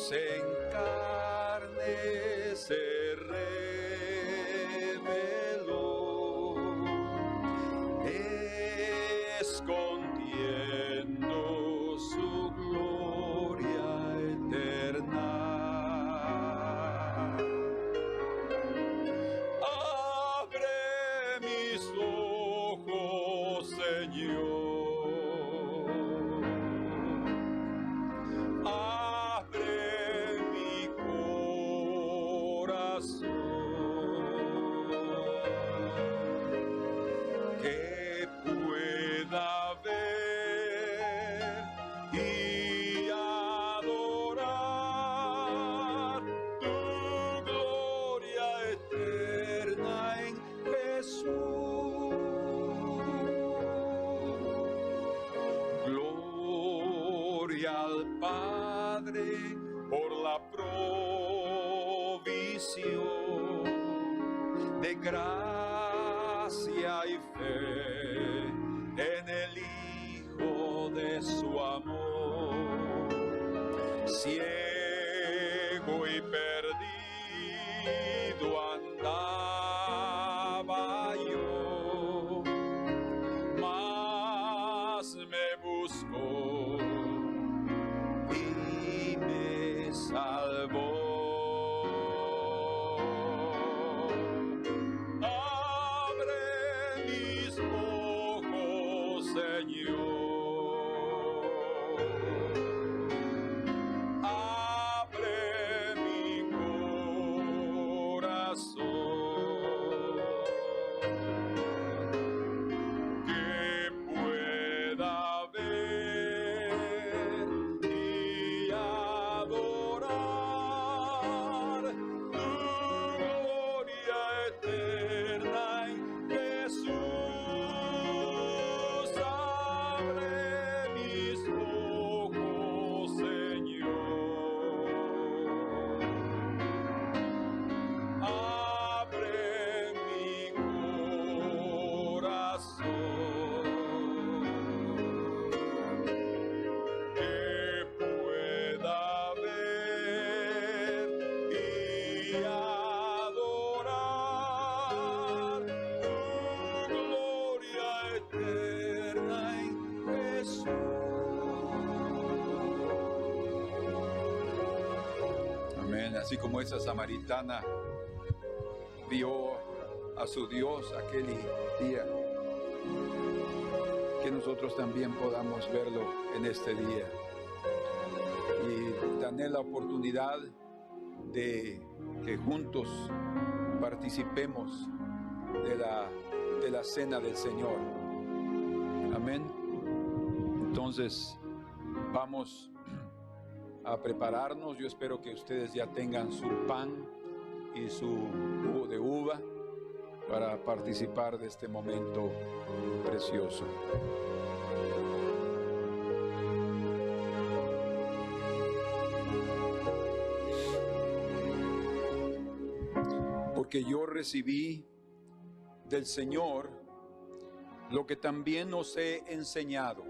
Dios en carne se reveló, escondiendo su gloria eterna. Abre mis ojos, Señor. Que pueda ver y adorar tu gloria eterna en Jesús. Gloria al Padre por la provisión de gracia y fe en el Hijo de su amor. Ciego y perdido andaba yo, mas me buscó y me salvó. Abre mi corazón, que pueda ver y adorar tu gloria eterna en Jesús. Abre mis ojos, Señor. Abre mi corazón, que pueda ver y adorar tu gloria eterna en Jesús. Amén. Así como esa samaritana vio a su Dios aquel día, que nosotros también podamos verlo en este día y tener la oportunidad de que juntos participemos de la cena del Señor. Amén. Entonces vamos a prepararnos. Yo espero que ustedes ya tengan su pan y su jugo de uva para participar de este momento precioso. Porque yo recibí del Señor lo que también os he enseñado,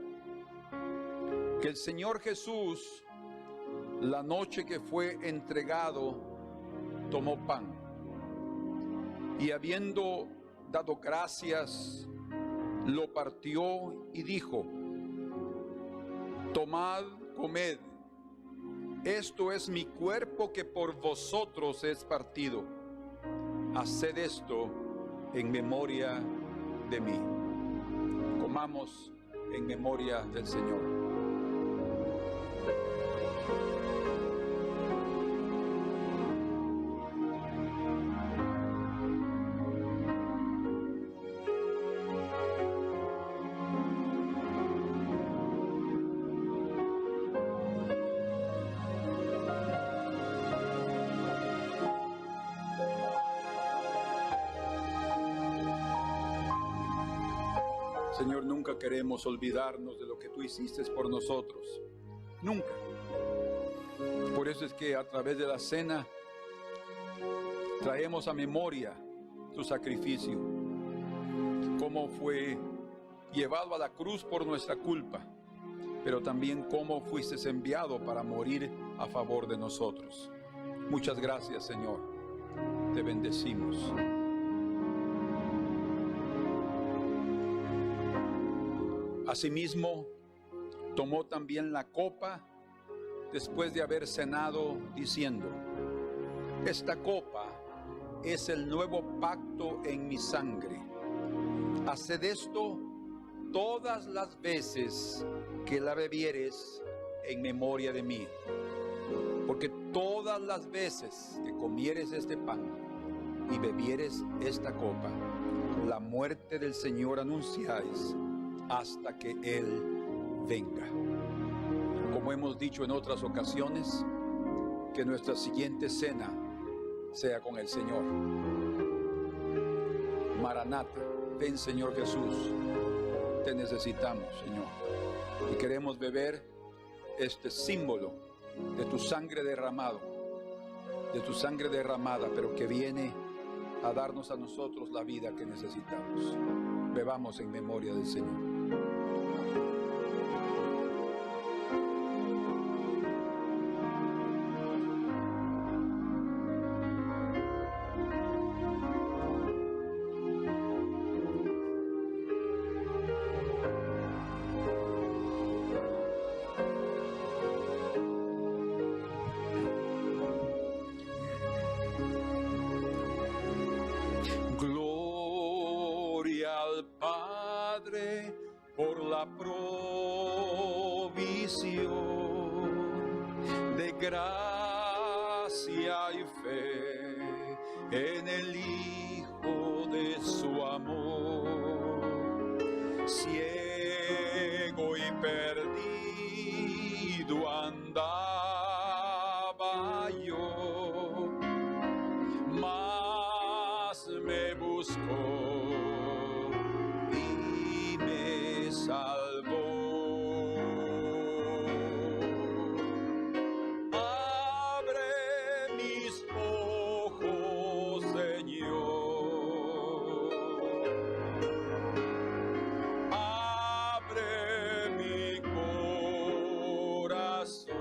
que el Señor Jesús, la noche que fue entregado, tomó pan y habiendo dado gracias, lo partió y dijo: tomad, comed, esto es mi cuerpo que por vosotros es partido. Haced esto en memoria de mí. Comamos en memoria del Señor. Señor, nunca queremos olvidarnos de lo que tú hiciste por nosotros. Nunca. Por eso es que a través de la cena traemos a memoria tu sacrificio, cómo fue llevado a la cruz por nuestra culpa, pero también cómo fuiste enviado para morir a favor de nosotros. Muchas gracias, Señor. Te bendecimos. Asimismo, tomó también la copa después de haber cenado, diciendo: esta copa es el nuevo pacto en mi sangre. Haced esto todas las veces que la bebieres en memoria de mí. Porque todas las veces que comieres este pan y bebieres esta copa, la muerte del Señor anunciáis hasta que Él venga. Como hemos dicho en otras ocasiones, que nuestra siguiente cena sea con el Señor. Maranata, ven Señor Jesús, te necesitamos, Señor. Y queremos beber este símbolo de tu sangre derramada, pero que viene a darnos a nosotros la vida que necesitamos. Bebamos en memoria del Señor. Padre, por la provisión de gracia y fe en el Hijo de su amor. Ciego y perdido andaba yo, mas me buscó salvó. Abre mis ojos, Señor. Abre mi corazón.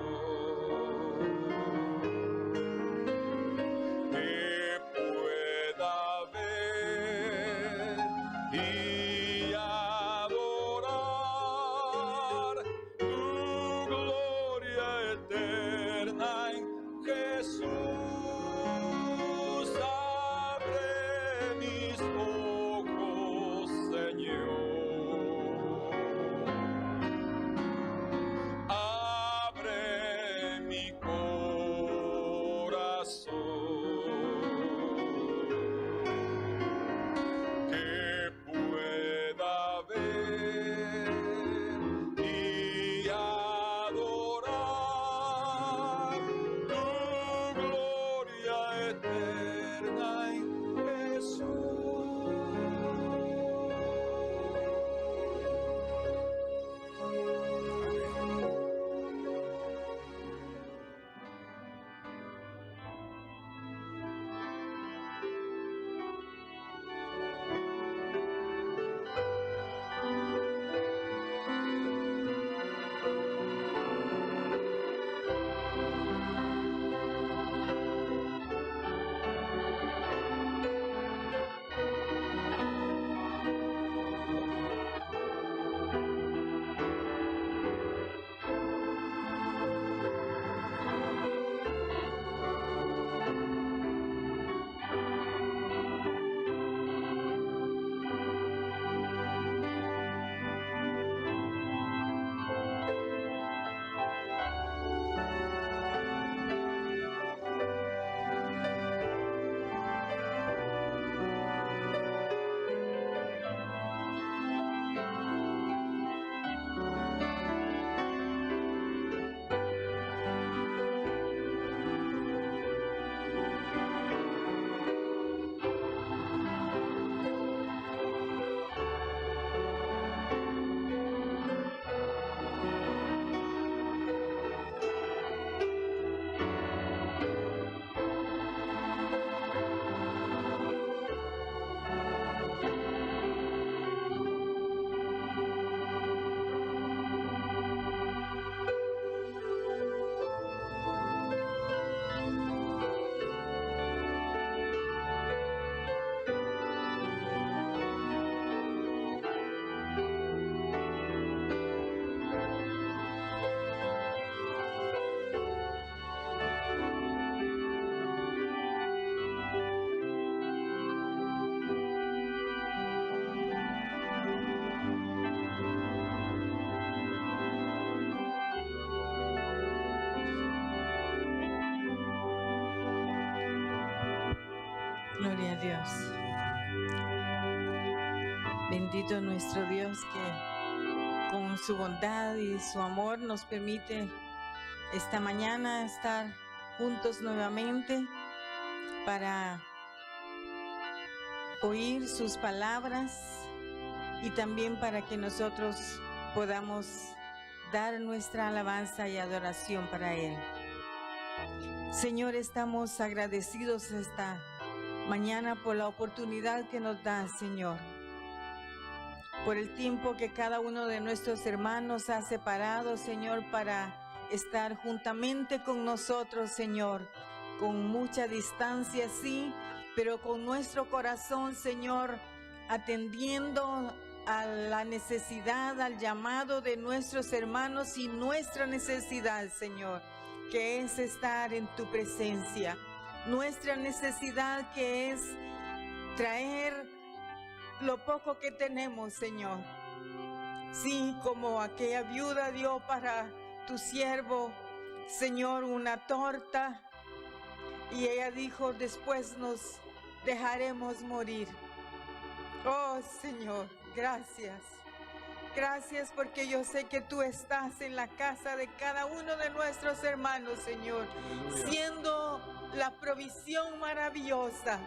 Gloria a Dios. Bendito nuestro Dios que con su bondad y su amor nos permite esta mañana estar juntos nuevamente para oír sus palabras y también para que nosotros podamos dar nuestra alabanza y adoración para Él. Señor, estamos agradecidos esta mañana por la oportunidad que nos da, Señor, por el tiempo que cada uno de nuestros hermanos ha separado, Señor, para estar juntamente con nosotros, Señor, con mucha distancia, sí, pero con nuestro corazón, Señor, atendiendo a la necesidad, al llamado de nuestros hermanos y nuestra necesidad, Señor, que es estar en tu presencia. Nuestra necesidad que es traer lo poco que tenemos, Señor. Sí, como aquella viuda dio para tu siervo, Señor, una torta, y ella dijo, después nos dejaremos morir. Oh, Señor, gracias. Gracias porque yo sé que tú estás en la casa de cada uno de nuestros hermanos, Señor, siendo la provisión maravillosa,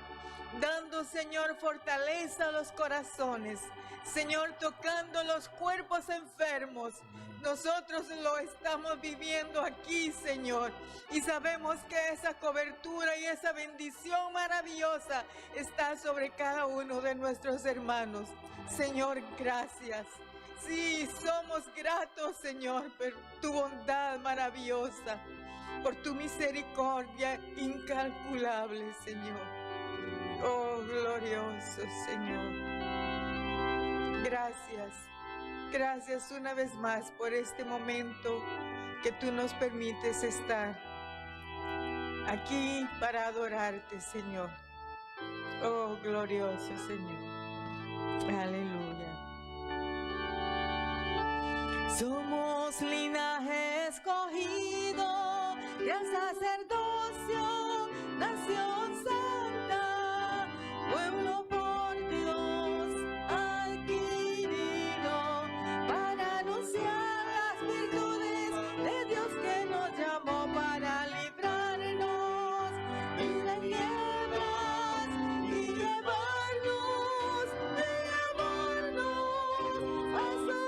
dando, Señor, fortaleza a los corazones, Señor, tocando los cuerpos enfermos. Nosotros lo estamos viviendo aquí, Señor, y sabemos que esa cobertura y esa bendición maravillosa está sobre cada uno de nuestros hermanos. Señor, gracias. Sí, somos gratos, Señor, por tu bondad maravillosa, por tu misericordia incalculable, Señor. Oh, glorioso Señor. Gracias. Gracias una vez más por este momento que tú nos permites estar aquí para adorarte, Señor. Oh, glorioso Señor. Aleluya. Somos linaje escogido, gran sacerdocio, nación santa, pueblo por Dios adquirido, para anunciar las virtudes de Dios que nos llamó para librarnos de nieblas y llevarnos a su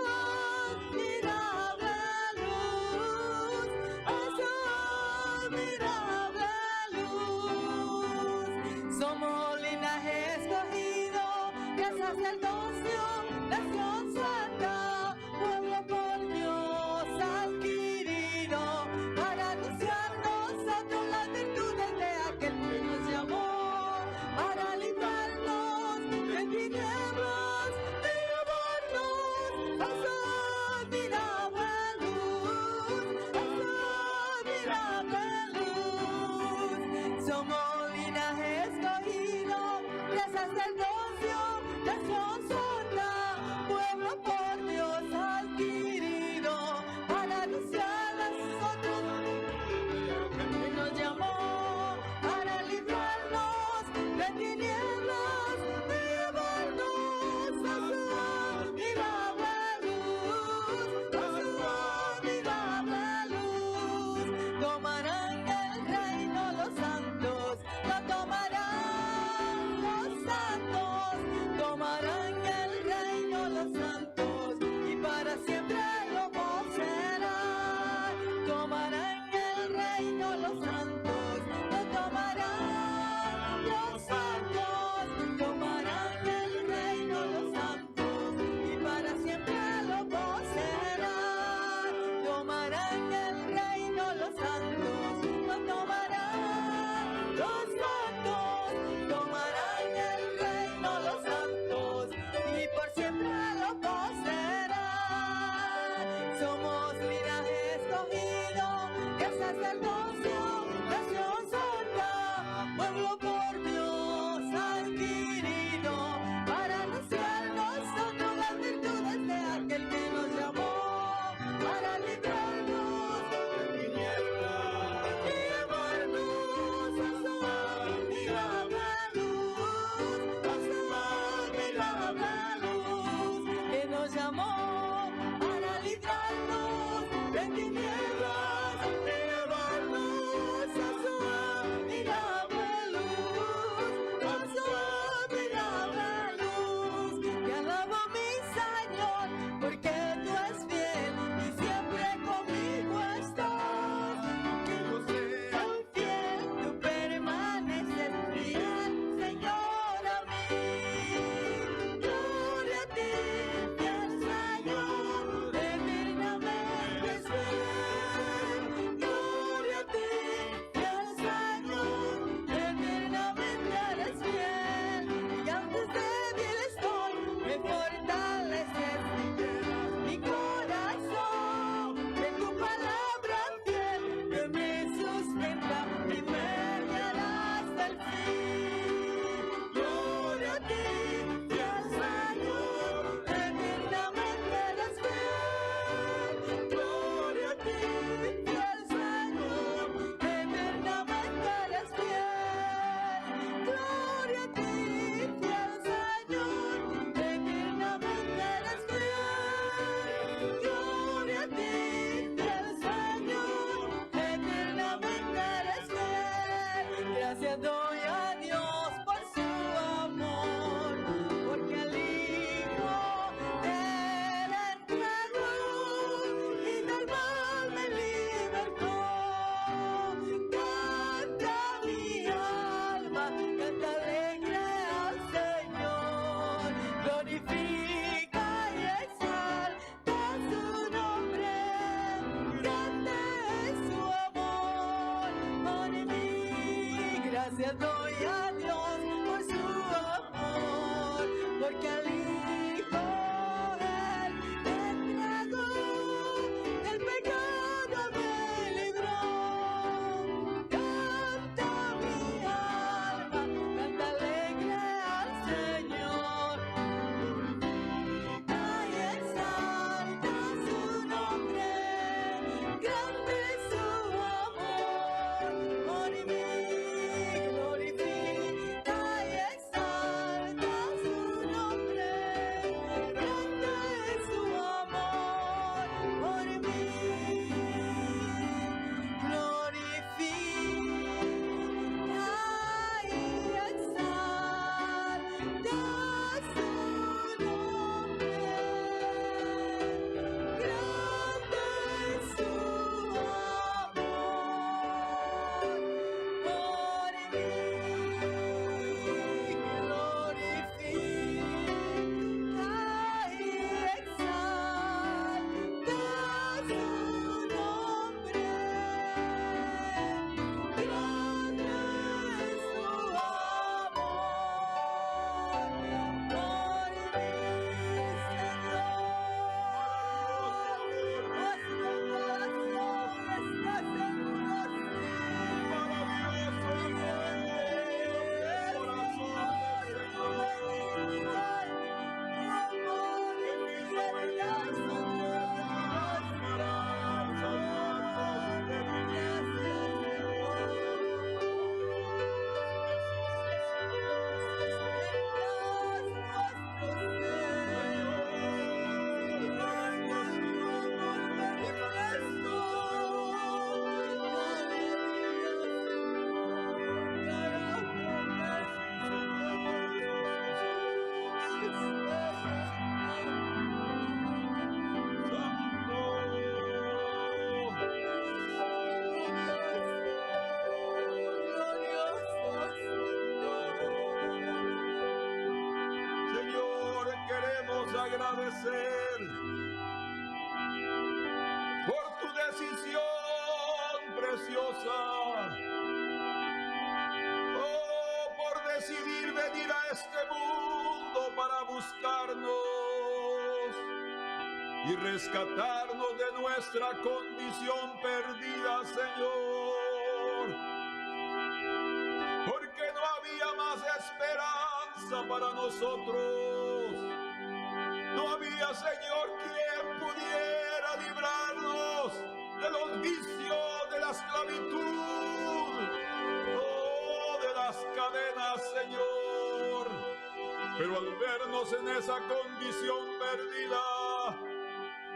admirable luz, a su admirable luz. Somos linaje escogido, gran sacerdocio, nación santa, pueblo por Dios adquirido, para anunciar nosotros las virtudes de aquel que nos llamó, para librarnos de tinieblas, de llevarnos a su admirable luz, a su admirable luz. Somos linaje escogido, gran sacerdocio, nación sustenta y me guiará hasta el fin. Gloria a ti, fiel Señor, eternamente eres fiel. Gloria a ti, fiel Señor, eternamente eres fiel. Gloria a ti, fiel Señor, eternamente eres fiel. Gloria a ti, fiel Señor, eternamente eres fiel. Gracias doy a Dios por su amor, porque al Hijo Él entregó y del mal me libertó. Canta mi alma, canta alegre al Señor, glorifica y exalta su nombre, grande es su amor por mí. Gracias doy a Dios por su amor, porque al Hijo Él entregó, del pecado me libró. Canta mi alma, canta alegre al Señor, glorifica y exalta su nombre, grande es su amor por mí. Glorifica y exalta su nombre, grande es su amor por mí. Glorifica y exalta su nombre, grande es su amor por mí. Glorifica y exalta su nombre, grande es su amor por Señor, queremos agradecer por tu decisión preciosa. Oh, por decidir venir a este mundo para buscarnos y rescatarnos de nuestra condición perdida, Señor. Porque no había más esperanza para nosotros. No había, Señor, quien pudiera librarnos de los vicios, de la esclavitud, oh, de las cadenas, Señor. Pero al vernos en esa condición perdida,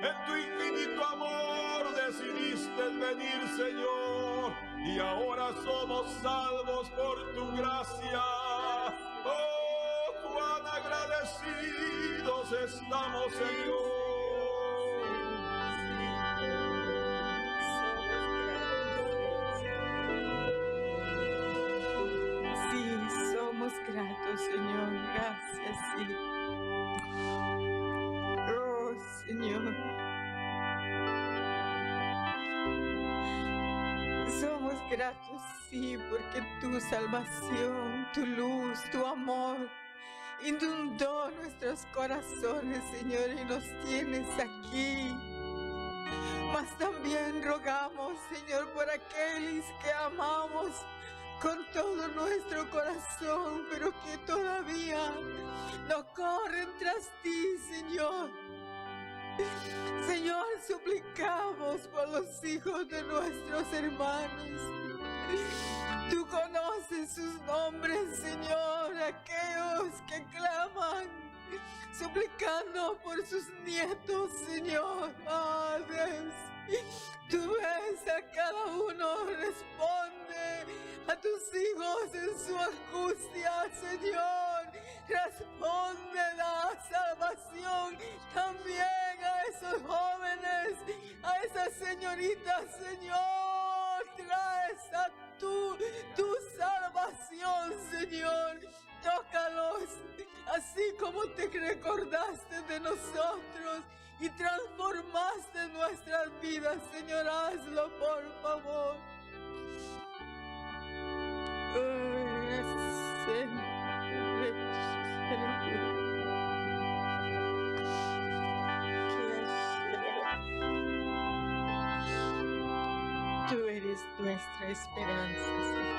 en tu infinito amor decidiste venir, Señor, y ahora somos salvos por tu gracia. Oh, cuán agradecidos estamos, Señor. Sí, somos gratos, Señor. Gracias, sí. Oh, Señor. Somos gratos, sí, porque tu salvación, tu luz, tu amor inundó nuestros corazones, Señor, y nos tienes aquí. mas también rogamos, Señor, por aquellos que amamos con todo nuestro corazón, pero que todavía no corren tras ti, Señor. Señor, suplicamos por los hijos de nuestros hermanos. Tú conoces sus nombres, Señor, aquellos que claman, suplicando por sus nietos, Señor. Oh, Dios, tú ves a cada uno, responde a tus hijos en su angustia, Señor. Responde la salvación también a esos jóvenes, a esas señoritas, Señor. Traes a tu salvación, Señor. Tócalos, así como te recordaste de nosotros y transformaste nuestras vidas, Señor. Hazlo, por favor. Tú eres nuestra esperanza, Señor.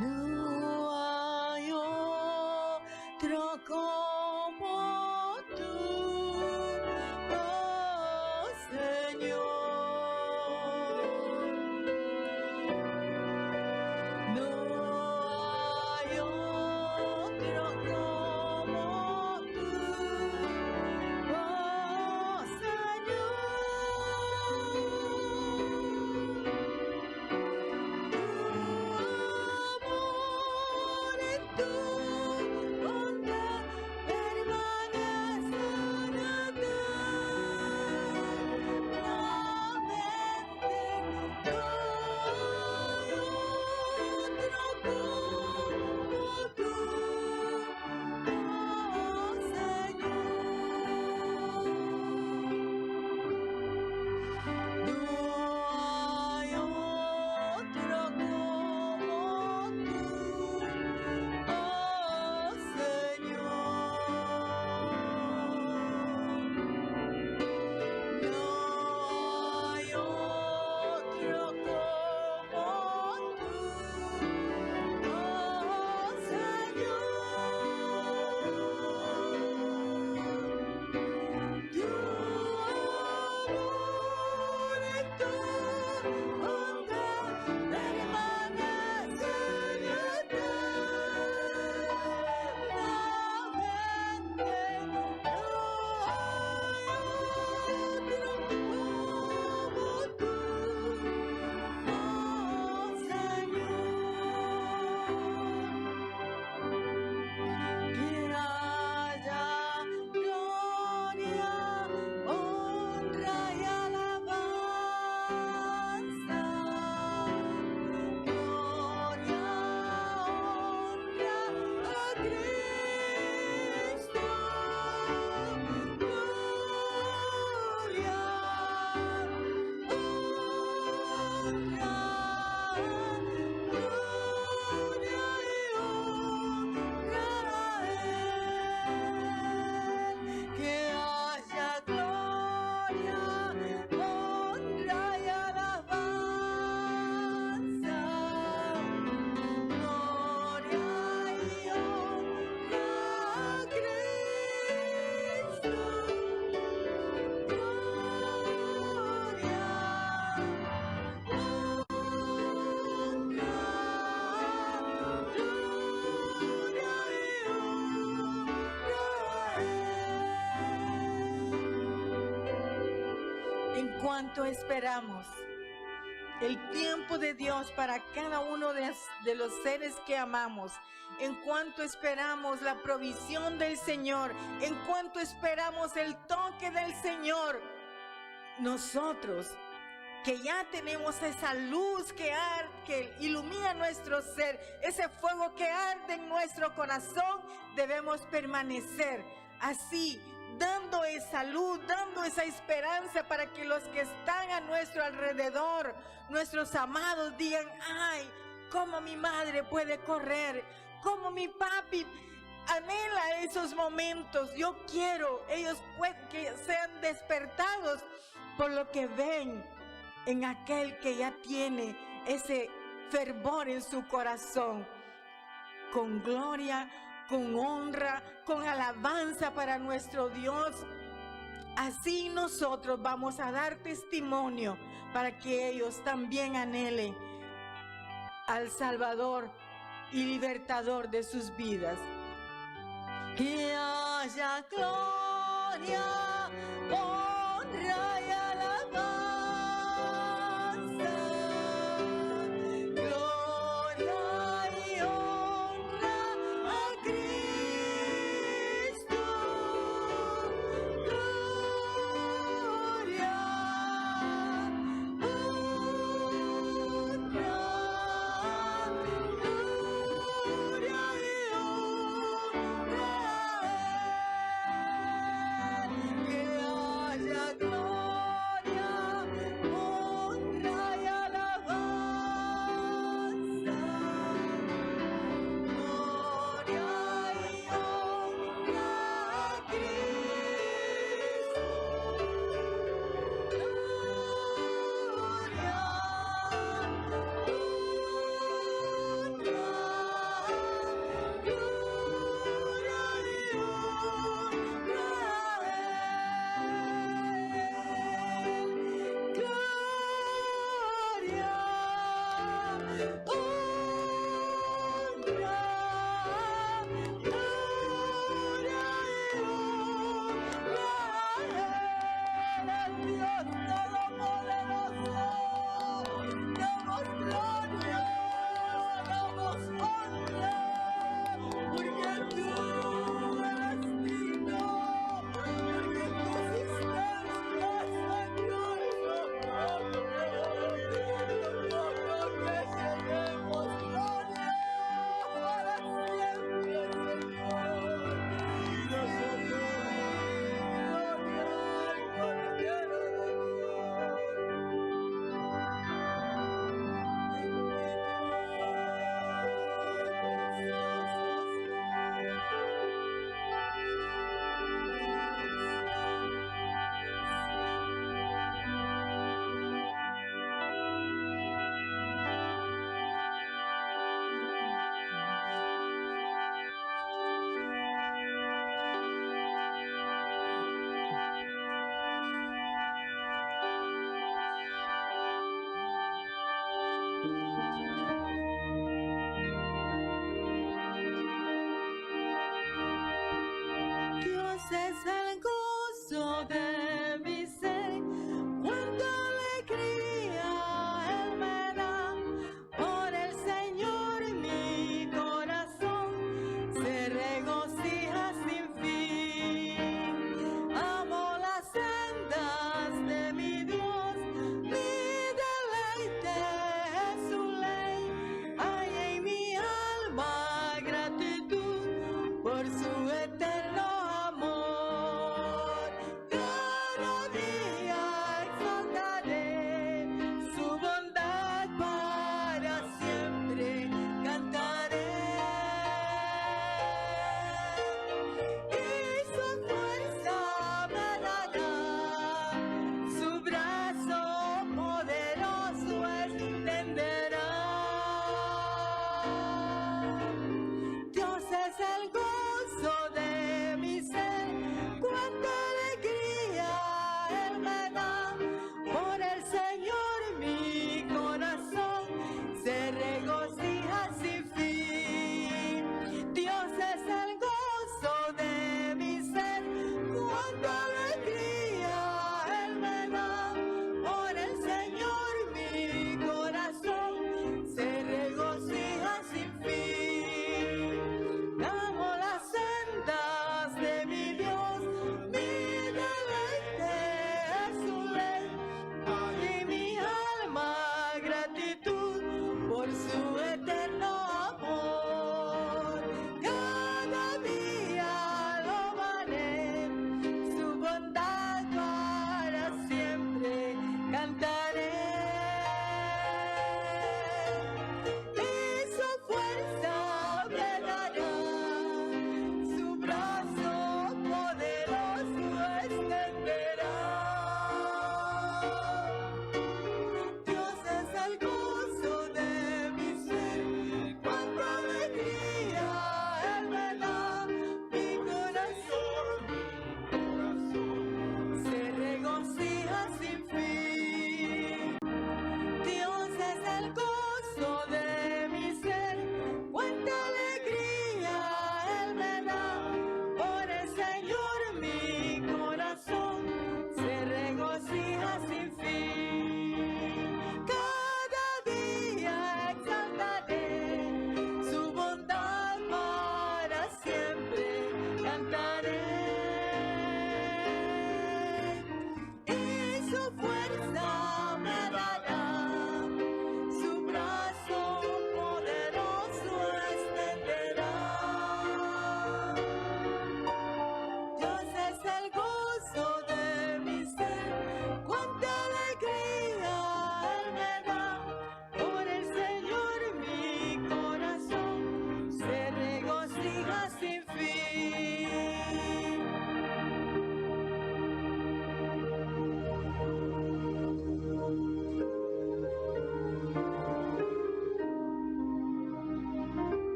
No hay otro como tú, oh Señor. No hay otro como tú, oh Señor. Cuánto esperamos el tiempo de Dios para cada uno de los seres que amamos, en cuanto esperamos la provisión del Señor, en cuanto esperamos el toque del Señor. Nosotros que ya tenemos esa luz que ilumina nuestro ser, ese fuego que arde en nuestro corazón, debemos permanecer así, dando esa luz, dando esa esperanza para que los que están a nuestro alrededor, nuestros amados, digan: ay, cómo mi madre puede correr, cómo mi papi anhela esos momentos. Yo quiero, ellos pueden que sean despertados por lo que ven en aquel que ya tiene ese fervor en su corazón, con gloria, con honra, con alabanza para nuestro Dios. Así nosotros vamos a dar testimonio para que ellos también anhelen al Salvador y libertador de sus vidas. Que haya gloria, honra y alabanza, gloria y honra a Cristo, gloria, honra, gloria y honra.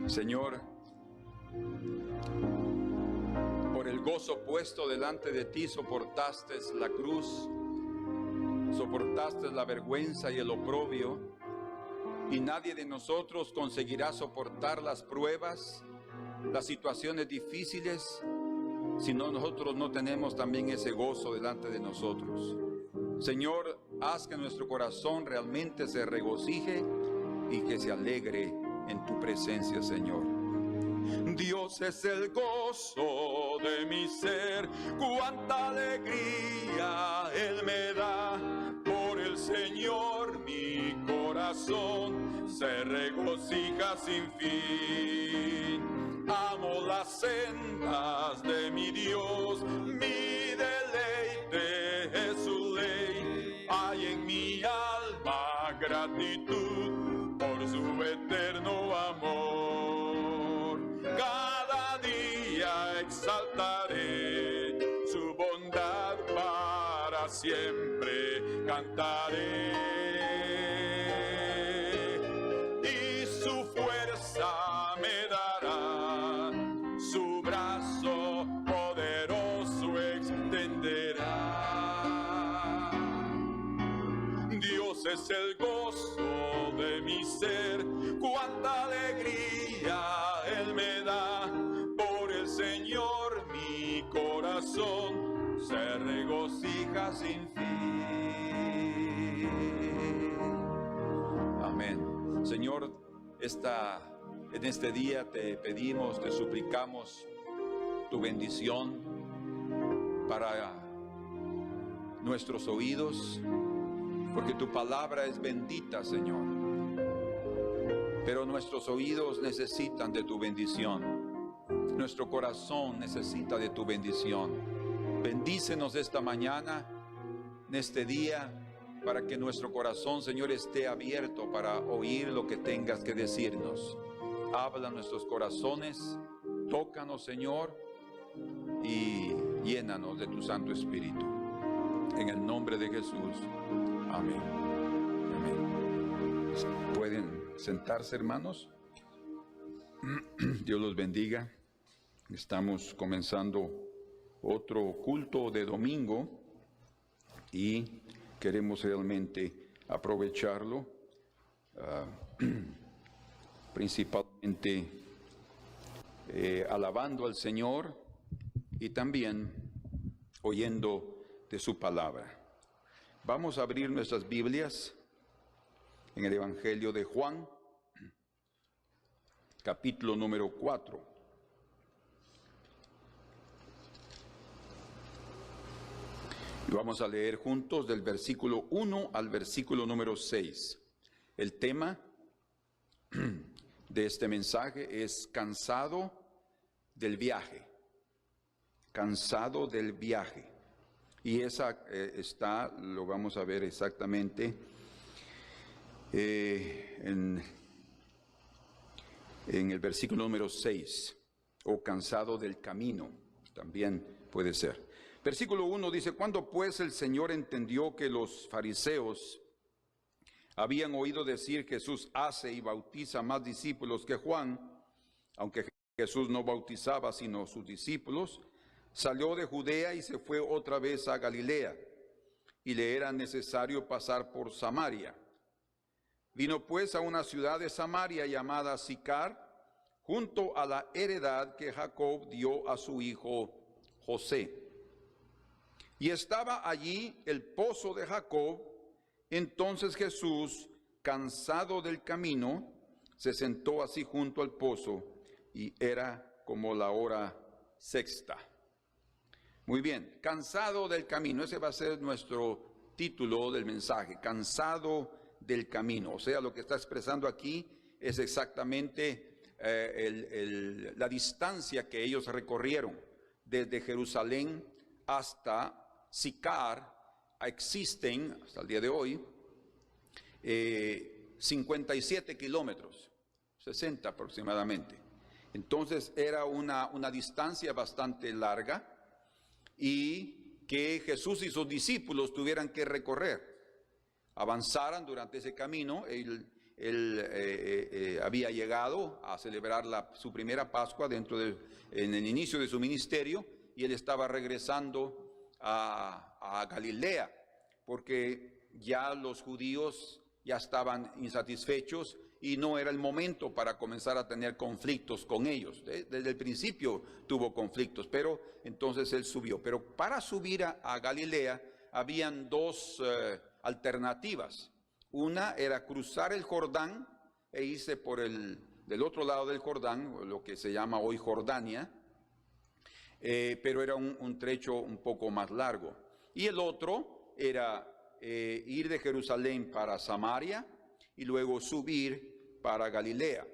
Señor, por el gozo puesto delante de ti soportaste la cruz, soportaste la vergüenza y el oprobio, y nadie de nosotros conseguirá soportar las pruebas, las situaciones difíciles, si nosotros no tenemos también ese gozo delante de nosotros. Señor, haz que nuestro corazón realmente se regocije y que se alegre en tu presencia, Señor. Dios es el gozo de mi ser, cuánta alegría Él me da. Por el Señor mi corazón se regocija sin fin. Amo las sendas de mi Dios, mi deleite es su ley. Hay en mi alma gratitud por su eterno amor. Cada día exaltaré su bondad, para siempre cantaré. Y su fuerza me dará, su brazo poderoso extenderá. Dios es el gozo de mi ser, cuánta alegría Él me da. Por el Señor mi corazón se regocija sin fin. Amén. Señor, en este día te pedimos, te suplicamos tu bendición para nuestros oídos, porque tu palabra es bendita, Señor. Pero nuestros oídos necesitan de tu bendición. Nuestro corazón necesita de tu bendición. Bendícenos esta mañana, en este día, para que nuestro corazón, Señor, esté abierto para oír lo que tengas que decirnos. Habla nuestros corazones, tócanos, Señor, y llénanos de tu Santo Espíritu. En el nombre de Jesús. Amén. Amén. ¿Pueden sentarse, hermanos? Dios los bendiga. Estamos comenzando otro culto de domingo y queremos realmente aprovecharlo, principalmente alabando al Señor y también oyendo de su palabra. Vamos a abrir nuestras Biblias en el Evangelio de Juan, capítulo número 4. Y vamos a leer juntos del versículo 1 al versículo número 6. El tema de este mensaje es cansado del viaje. Cansado del viaje. Y esa lo vamos a ver exactamente en el versículo número 6, o cansado del camino, también puede ser. Versículo 1 dice: cuando pues el Señor entendió que los fariseos habían oído decir, Jesús hace y bautiza más discípulos que Juan, aunque Jesús no bautizaba sino sus discípulos, salió de Judea y se fue otra vez a Galilea, y le era necesario pasar por Samaria. Vino pues a una ciudad de Samaria llamada Sicar, junto a la heredad que Jacob dio a su hijo José. Y estaba allí el pozo de Jacob. Entonces Jesús, cansado del camino, se sentó así junto al pozo, y era como la hora sexta. Muy bien, cansado del camino, ese va a ser nuestro título del mensaje, cansado del camino. O sea, lo que está expresando aquí es exactamente la distancia que ellos recorrieron desde Jerusalén hasta Sicar. Existen hasta el día de hoy 57 kilómetros, 60 aproximadamente. Entonces era una distancia bastante larga y que Jesús y sus discípulos tuvieran que recorrer. Avanzaran durante ese camino. él había llegado a celebrar su primera Pascua en el inicio de su ministerio, y él estaba regresando a Galilea, porque ya los judíos ya estaban insatisfechos y no era el momento para comenzar a tener conflictos con ellos. Desde el principio tuvo conflictos, pero entonces él subió. Pero para subir a Galilea habían dos alternativas. Una era cruzar el Jordán e irse del otro lado del Jordán, lo que se llama hoy Jordania, pero era un trecho un poco más largo. Y el otro era ir de Jerusalén para Samaria y luego subir para Galilea.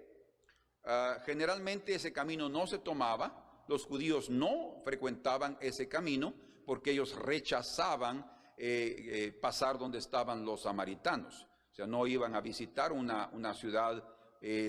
Generalmente ese camino no se tomaba, los judíos no frecuentaban ese camino porque ellos rechazaban pasar donde estaban los samaritanos. O sea, no iban a visitar una ciudad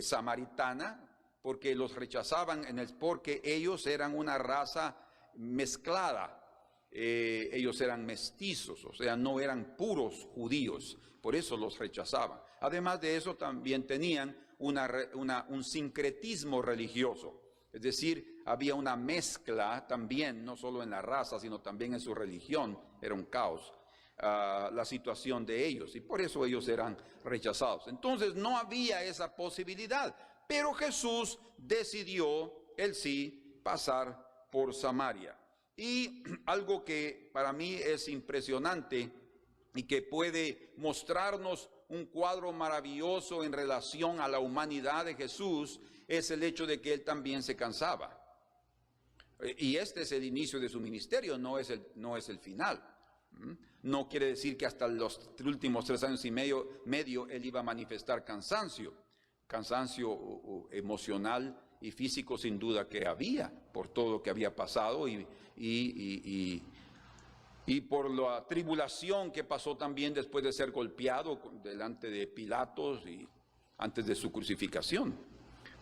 samaritana porque los rechazaban porque ellos eran una raza mezclada. Ellos eran mestizos, o sea, no eran puros judíos, por eso los rechazaban. Además de eso, también tenían un sincretismo religioso, es decir, había una mezcla también, no solo en la raza, sino también en su religión. Era un caos la situación de ellos, y por eso ellos eran rechazados. Entonces no había esa posibilidad, pero Jesús decidió, él sí, pasar por Samaria. Y algo que para mí es impresionante y que puede mostrarnos un cuadro maravilloso en relación a la humanidad de Jesús es el hecho de que él también se cansaba. Y este es el inicio de su ministerio, no es el final. No quiere decir que hasta los últimos 3 años y medio él iba a manifestar cansancio emocional y físico, sin duda que había, por todo lo que había pasado y por la tribulación que pasó también después de ser golpeado delante de Pilatos y antes de su crucificación.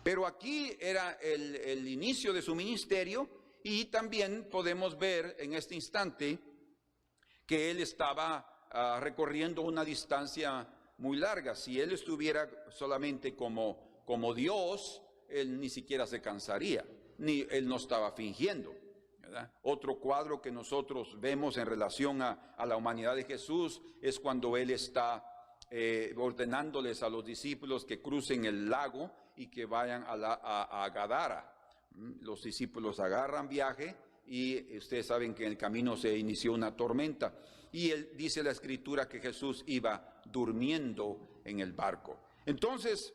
Pero aquí era el inicio de su ministerio, y también podemos ver en este instante que él estaba recorriendo una distancia muy larga. Si él estuviera solamente como Dios, él ni siquiera se cansaría, él no estaba fingiendo, ¿verdad? Otro cuadro que nosotros vemos en relación a la humanidad de Jesús es cuando él está ordenándoles a los discípulos que crucen el lago y que vayan a Gadara. Los discípulos agarran viaje y ustedes saben que en el camino se inició una tormenta, y dice la Escritura que Jesús iba durmiendo en el barco. Entonces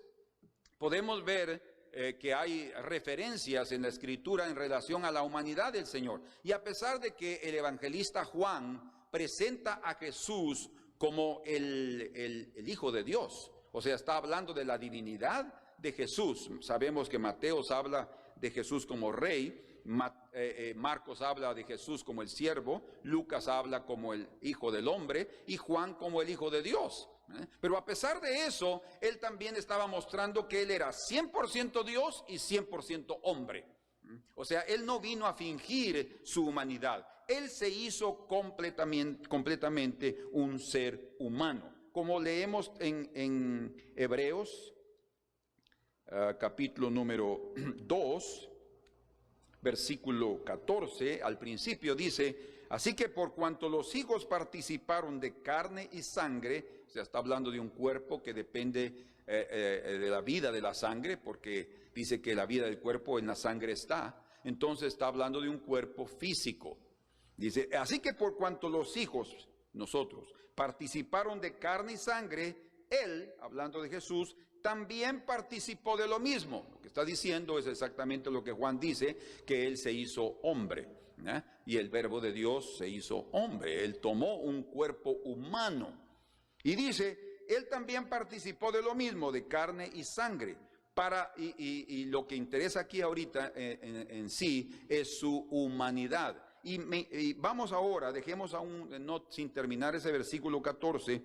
podemos ver que hay referencias en la Escritura en relación a la humanidad del Señor. Y a pesar de que el evangelista Juan presenta a Jesús como el Hijo de Dios, o sea, está hablando de la divinidad de Jesús. Sabemos que Mateo habla de Jesús como rey, Marcos habla de Jesús como el siervo, Lucas habla como el Hijo del Hombre y Juan como el Hijo de Dios. Pero a pesar de eso, él también estaba mostrando que él era 100% Dios y 100% hombre. O sea, él no vino a fingir su humanidad, él se hizo completamente un ser humano. Como leemos en Hebreos, capítulo número 2, versículo 14, al principio dice: así que por cuanto los hijos participaron de carne y sangre, o sea, está hablando de un cuerpo que depende de la vida de la sangre, porque dice que la vida del cuerpo en la sangre está. Entonces está hablando de un cuerpo físico. Dice: así que por cuanto los hijos, nosotros, participaron de carne y sangre, él, hablando de Jesús, también participó de lo mismo. Lo que está diciendo es exactamente lo que Juan dice, que él se hizo hombre, ¿eh? Y el verbo de Dios se hizo hombre, él tomó un cuerpo humano. Y dice, él también participó de lo mismo, de carne y sangre. Y lo que interesa aquí ahorita en sí es su humanidad. Y vamos ahora, dejemos sin terminar ese versículo 14,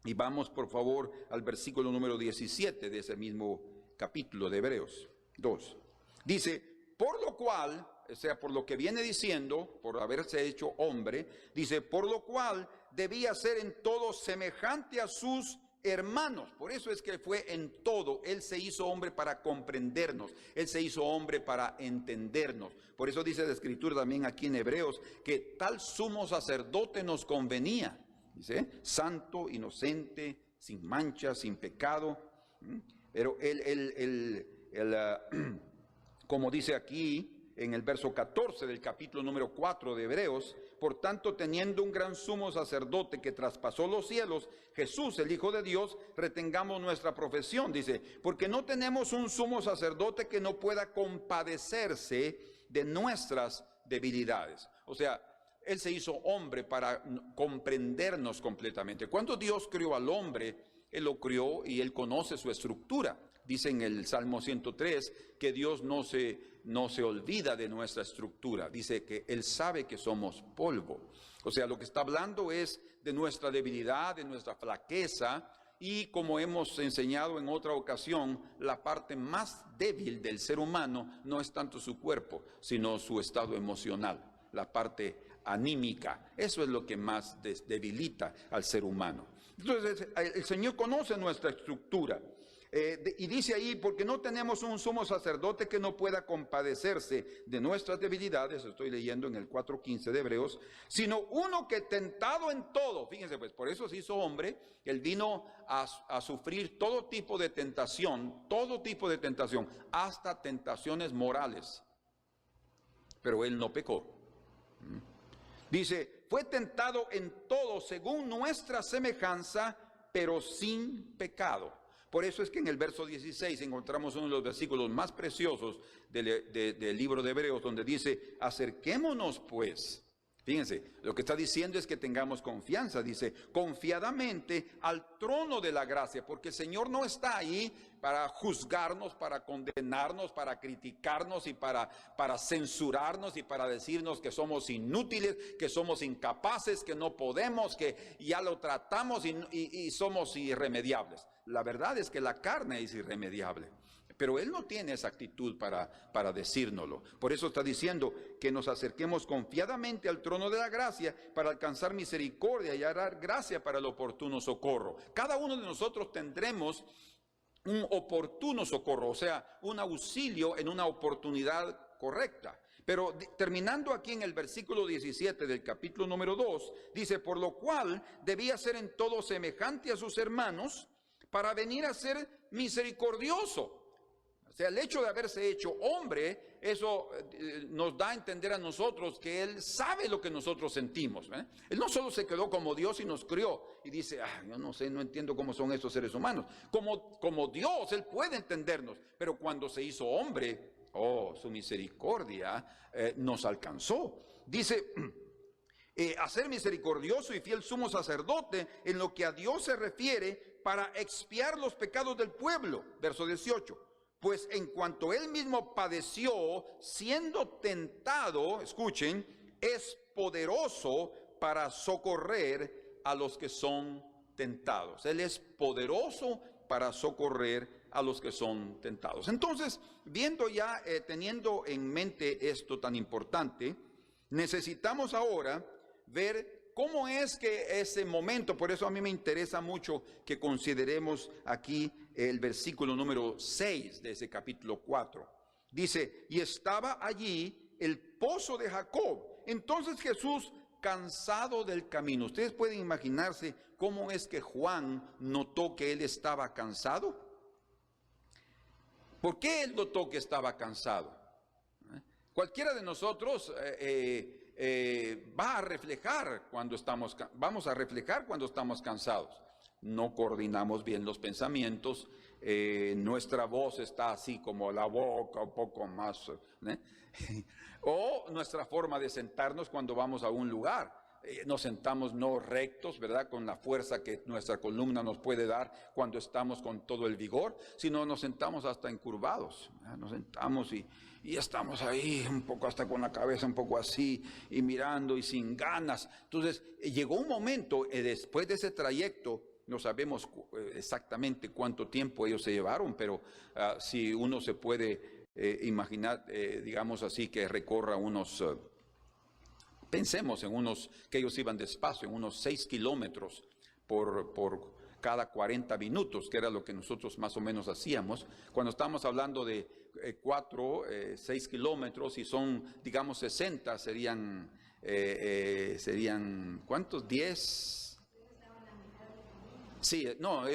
y vamos por favor al versículo número 17 de ese mismo capítulo de Hebreos 2. Dice: por lo cual, o sea, por lo que viene diciendo, por haberse hecho hombre, dice, por lo cual debía ser en todo semejante a sus hermanos. Por eso es que fue en todo. Él se hizo hombre para comprendernos. Él se hizo hombre para entendernos. Por eso dice la Escritura también aquí en Hebreos, que tal sumo sacerdote nos convenía. Dice, santo, inocente, sin mancha, sin pecado. Pero como dice aquí en el verso 14 del capítulo número 4 de Hebreos, por tanto, teniendo un gran sumo sacerdote que traspasó los cielos, Jesús, el Hijo de Dios, retengamos nuestra profesión. Dice, porque no tenemos un sumo sacerdote que no pueda compadecerse de nuestras debilidades. O sea, Él se hizo hombre para comprendernos completamente. Cuando Dios crió al hombre, Él lo crió y Él conoce su estructura. Dice en el Salmo 103 que Dios no se olvida de nuestra estructura. Dice que Él sabe que somos polvo. O sea, lo que está hablando es de nuestra debilidad, de nuestra flaqueza. Y como hemos enseñado en otra ocasión, la parte más débil del ser humano no es tanto su cuerpo, sino su estado emocional, la parte anímica. Eso es lo que más debilita al ser humano. Entonces, el Señor conoce nuestra estructura. Y dice ahí, porque no tenemos un sumo sacerdote que no pueda compadecerse de nuestras debilidades, estoy leyendo en el 4:15 de Hebreos, sino uno que tentado en todo, fíjense pues, por eso se hizo hombre, Él vino a sufrir todo tipo de tentación, hasta tentaciones morales, pero Él no pecó. Dice, fue tentado en todo según nuestra semejanza, pero sin pecado. Por eso es que en el verso 16 encontramos uno de los versículos más preciosos del libro de Hebreos, donde dice, acerquémonos pues. Fíjense, lo que está diciendo es que tengamos confianza, dice, confiadamente al trono de la gracia, porque el Señor no está ahí para juzgarnos, para condenarnos, para criticarnos y para censurarnos y para decirnos que somos inútiles, que somos incapaces, que no podemos, que ya lo tratamos y somos irremediables. La verdad es que la carne es irremediable. Pero Él no tiene esa actitud para decírnoslo. Por eso está diciendo que nos acerquemos confiadamente al trono de la gracia para alcanzar misericordia y hallar gracia para el oportuno socorro. Cada uno de nosotros tendremos un oportuno socorro, o sea, un auxilio en una oportunidad correcta. Pero terminando aquí en el versículo 17 del capítulo número 2, dice, por lo cual debía ser en todo semejante a sus hermanos para venir a ser misericordioso. O sea, el hecho de haberse hecho hombre, eso nos da a entender a nosotros que Él sabe lo que nosotros sentimos. Él no solo se quedó como Dios y nos crió y dice, yo no sé, no entiendo cómo son estos seres humanos. Como Dios, Él puede entendernos, pero cuando se hizo hombre, su misericordia nos alcanzó. Dice, a ser misericordioso y fiel sumo sacerdote en lo que a Dios se refiere para expiar los pecados del pueblo. Verso 18. Pues en cuanto Él mismo padeció, siendo tentado, escuchen, es poderoso para socorrer a los que son tentados. Él es poderoso para socorrer a los que son tentados. Entonces, viendo ya, teniendo en mente esto tan importante, necesitamos ahora ver cómo es que ese momento, por eso a mí me interesa mucho que consideremos aquí el versículo número 6 de ese capítulo 4. Dice, y estaba allí el pozo de Jacob. Entonces Jesús, cansado del camino. Ustedes pueden imaginarse cómo es que Juan notó que él estaba cansado. ¿Por qué él notó que estaba cansado? Cualquiera de nosotros vamos a reflejar cuando estamos cansados. No coordinamos bien los pensamientos, nuestra voz está así como la boca, un poco más, o nuestra forma de sentarnos cuando vamos a un lugar. Nos sentamos no rectos, ¿verdad? Con la fuerza que nuestra columna nos puede dar cuando estamos con todo el vigor, sino nos sentamos hasta encurvados, ¿verdad? Nos sentamos y estamos ahí un poco hasta con la cabeza un poco así y mirando y sin ganas. Entonces llegó un momento, después de ese trayecto, no sabemos exactamente cuánto tiempo ellos se llevaron, pero si uno se puede imaginar, digamos así, que recorra unos... Pensemos en que ellos iban despacio, en unos 6 kilómetros por cada 40 minutos, que era lo que nosotros más o menos hacíamos. Cuando estamos hablando de 6 kilómetros y son, digamos, 60, serían ¿cuántos? 10. Sí, no,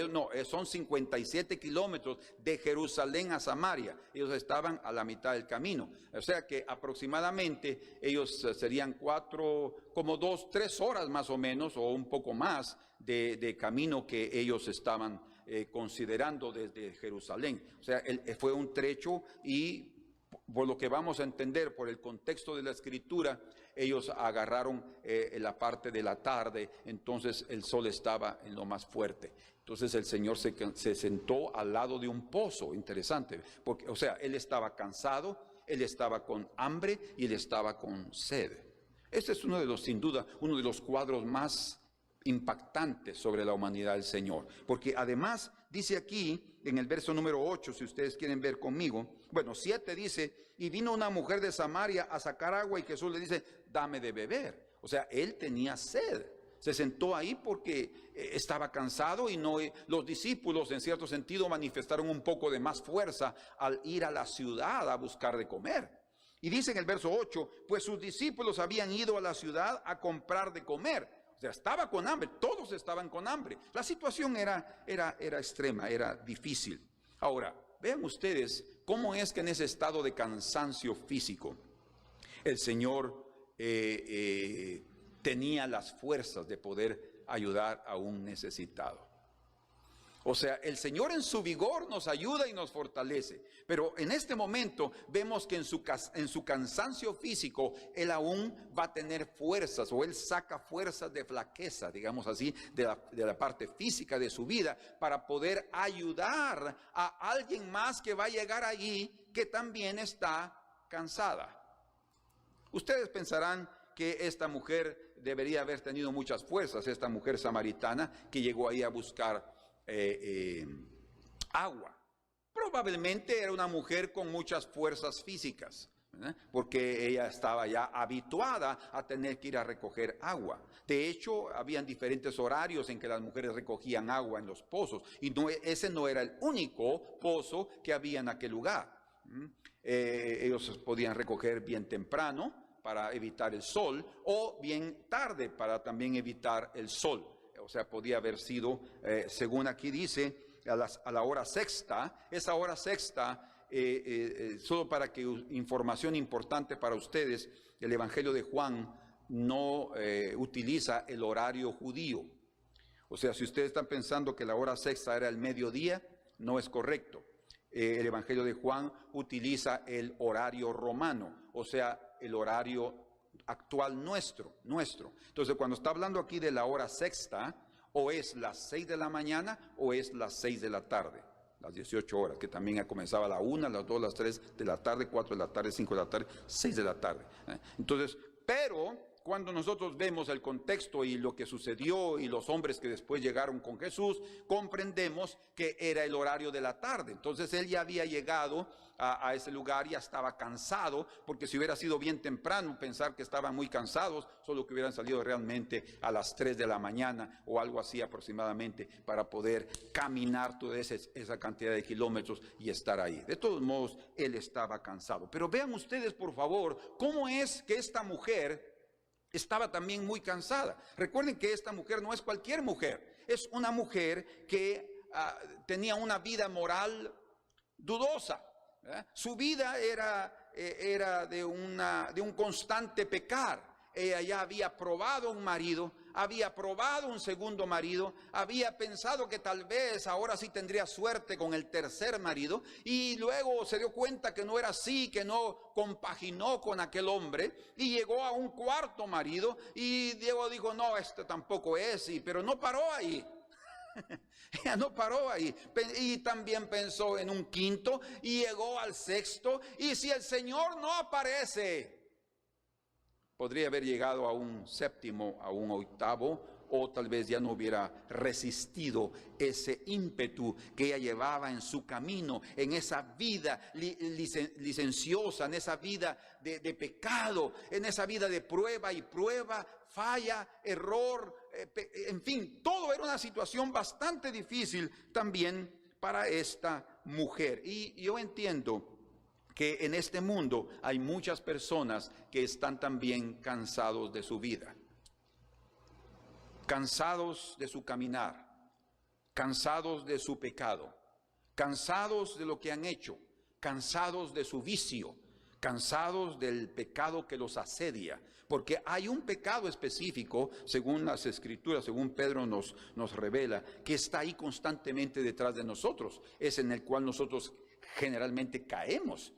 son 57 kilómetros de Jerusalén a Samaria. Ellos estaban a la mitad del camino. O sea que aproximadamente ellos serían 3 horas más o menos, o un poco más de camino que ellos estaban considerando desde Jerusalén. O sea, fue un trecho, y por lo que vamos a entender por el contexto de la escritura, ellos agarraron la parte de la tarde, entonces el sol estaba en lo más fuerte. Entonces el Señor se sentó al lado de un pozo. Interesante, porque, o sea, él estaba cansado, él estaba con hambre y él estaba con sed. Este es sin duda, uno de los cuadros más impactantes sobre la humanidad del Señor, porque además dice aquí en el verso número 8, si ustedes quieren ver conmigo, 7 dice: y vino una mujer de Samaria a sacar agua, y Jesús le dice: dame de beber. O sea, él tenía sed, se sentó ahí porque estaba cansado, y los discípulos en cierto sentido manifestaron un poco de más fuerza al ir a la ciudad a buscar de comer. Y dice en el verso 8, pues sus discípulos habían ido a la ciudad a comprar de comer. O sea, estaba con hambre, todos estaban con hambre. La situación era extrema, era difícil. Ahora, vean ustedes cómo es que en ese estado de cansancio físico, el Señor tenía las fuerzas de poder ayudar a un necesitado. O sea, el Señor en su vigor nos ayuda y nos fortalece. Pero en este momento vemos que en su cansancio físico, Él aún va a tener fuerzas, o Él saca fuerzas de flaqueza, digamos así, de la parte física de su vida, para poder ayudar a alguien más que va a llegar allí, que también está cansada. Ustedes pensarán que esta mujer debería haber tenido muchas fuerzas, esta mujer samaritana que llegó ahí a buscar agua. Probablemente era una mujer con muchas fuerzas físicas, ¿verdad? Porque ella estaba ya habituada a tener que ir a recoger agua. De hecho, habían diferentes horarios en que las mujeres recogían agua en los pozos, y ese no era el único pozo que había en aquel lugar. Ellos podían recoger bien temprano para evitar el sol, o bien tarde para también evitar el sol. O sea, podía haber sido, según aquí dice, a la hora sexta. Esa hora sexta, solo para que información importante para ustedes, el Evangelio de Juan no utiliza el horario judío. O sea, si ustedes están pensando que la hora sexta era el mediodía, no es correcto. El Evangelio de Juan utiliza el horario romano, o sea, el horario actual nuestro. Entonces, cuando está hablando aquí de la hora sexta, o es las 6 de la mañana o es las 6 de la tarde, las 18 horas, que también comenzaba a la 1, las 2, las 3 de la tarde, 4 de la tarde, 5 de la tarde, 6 de la tarde. Entonces, pero cuando nosotros vemos el contexto y lo que sucedió y los hombres que después llegaron con Jesús, comprendemos que era el horario de la tarde. Entonces él ya había llegado a ese lugar, ya estaba cansado, porque si hubiera sido bien temprano, pensar que estaban muy cansados, solo que hubieran salido realmente a las 3 de la mañana o algo así aproximadamente, para poder caminar toda esa cantidad de kilómetros y estar ahí. De todos modos, él estaba cansado. Pero vean ustedes, por favor, cómo es que esta mujer estaba también muy cansada. Recuerden que esta mujer no es cualquier mujer, es una mujer que tenía una vida moral dudosa. Su vida era de un constante pecar. Ella ya había probado un marido, había probado un segundo marido, había pensado que tal vez ahora sí tendría suerte con el tercer marido, y luego se dio cuenta que no era así, que no compaginó con aquel hombre, y llegó a un cuarto marido, y Diego dijo: no, este tampoco es, pero no paró ahí. Ella no paró ahí, y también pensó en un quinto, y llegó al sexto, y si el Señor no aparece, podría haber llegado a un séptimo, a un octavo, o tal vez ya no hubiera resistido ese ímpetu que ella llevaba en su camino, en esa vida licenciosa, en esa vida de pecado, en esa vida de prueba y prueba, falla, error, en fin, todo era una situación bastante difícil también para esta mujer. Y yo entiendo que en este mundo hay muchas personas que están también cansados de su vida, cansados de su caminar, cansados de su pecado, cansados de lo que han hecho, cansados de su vicio, cansados del pecado que los asedia, porque hay un pecado específico, según las Escrituras, según Pedro nos revela, que está ahí constantemente detrás de nosotros, es en el cual nosotros generalmente caemos,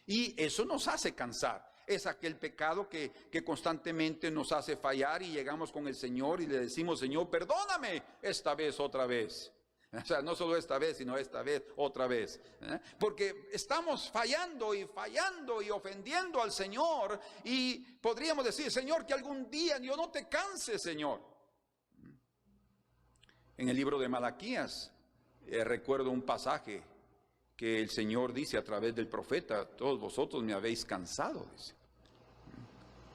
y eso nos hace cansar. Es aquel pecado que constantemente nos hace fallar y llegamos con el Señor y le decimos: Señor, perdóname esta vez, otra vez. O sea, no solo esta vez, sino esta vez, otra vez. Porque estamos fallando y ofendiendo al Señor. Y podríamos decir: Señor, que algún día yo no te canse, Señor. En el libro de Malaquías, recuerdo un pasaje que el Señor dice a través del profeta: todos vosotros me habéis cansado, dice.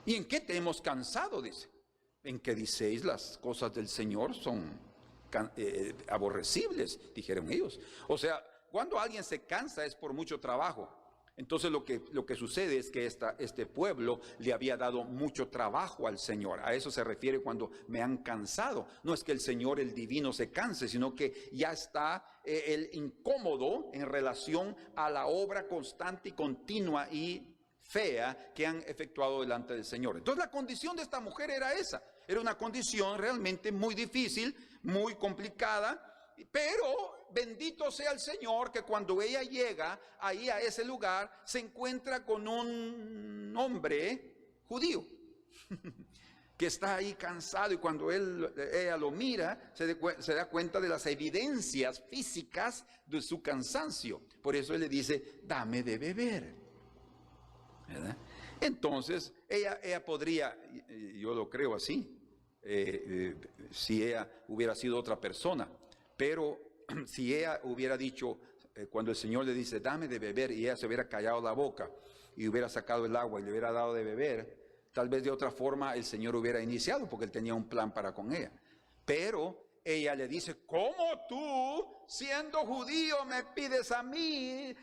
¿Y en qué te hemos cansado? Dice. En que diceis las cosas del Señor son aborrecibles, dijeron ellos. O sea, cuando alguien se cansa es por mucho trabajo. Entonces lo que sucede es que este pueblo le había dado mucho trabajo al Señor. A eso se refiere cuando me han cansado. No es que el Señor, el divino, se canse, sino que ya está el incómodo en relación a la obra constante y continua y fea que han efectuado delante del Señor. Entonces la condición de esta mujer era esa. Era una condición realmente muy difícil, muy complicada, pero bendito sea el Señor que cuando ella llega ahí a ese lugar se encuentra con un hombre judío que está ahí cansado, y cuando ella lo mira se da cuenta de las evidencias físicas de su cansancio. Por eso él le dice: dame de beber, ¿verdad? Entonces ella podría, yo lo creo así, si ella hubiera sido otra persona, pero si ella hubiera dicho, cuando el Señor le dice: dame de beber, y ella se hubiera callado la boca y hubiera sacado el agua y le hubiera dado de beber, tal vez de otra forma el Señor hubiera iniciado, porque él tenía un plan para con ella. Pero ella le dice: ¿cómo tú, siendo judío, me pides a mí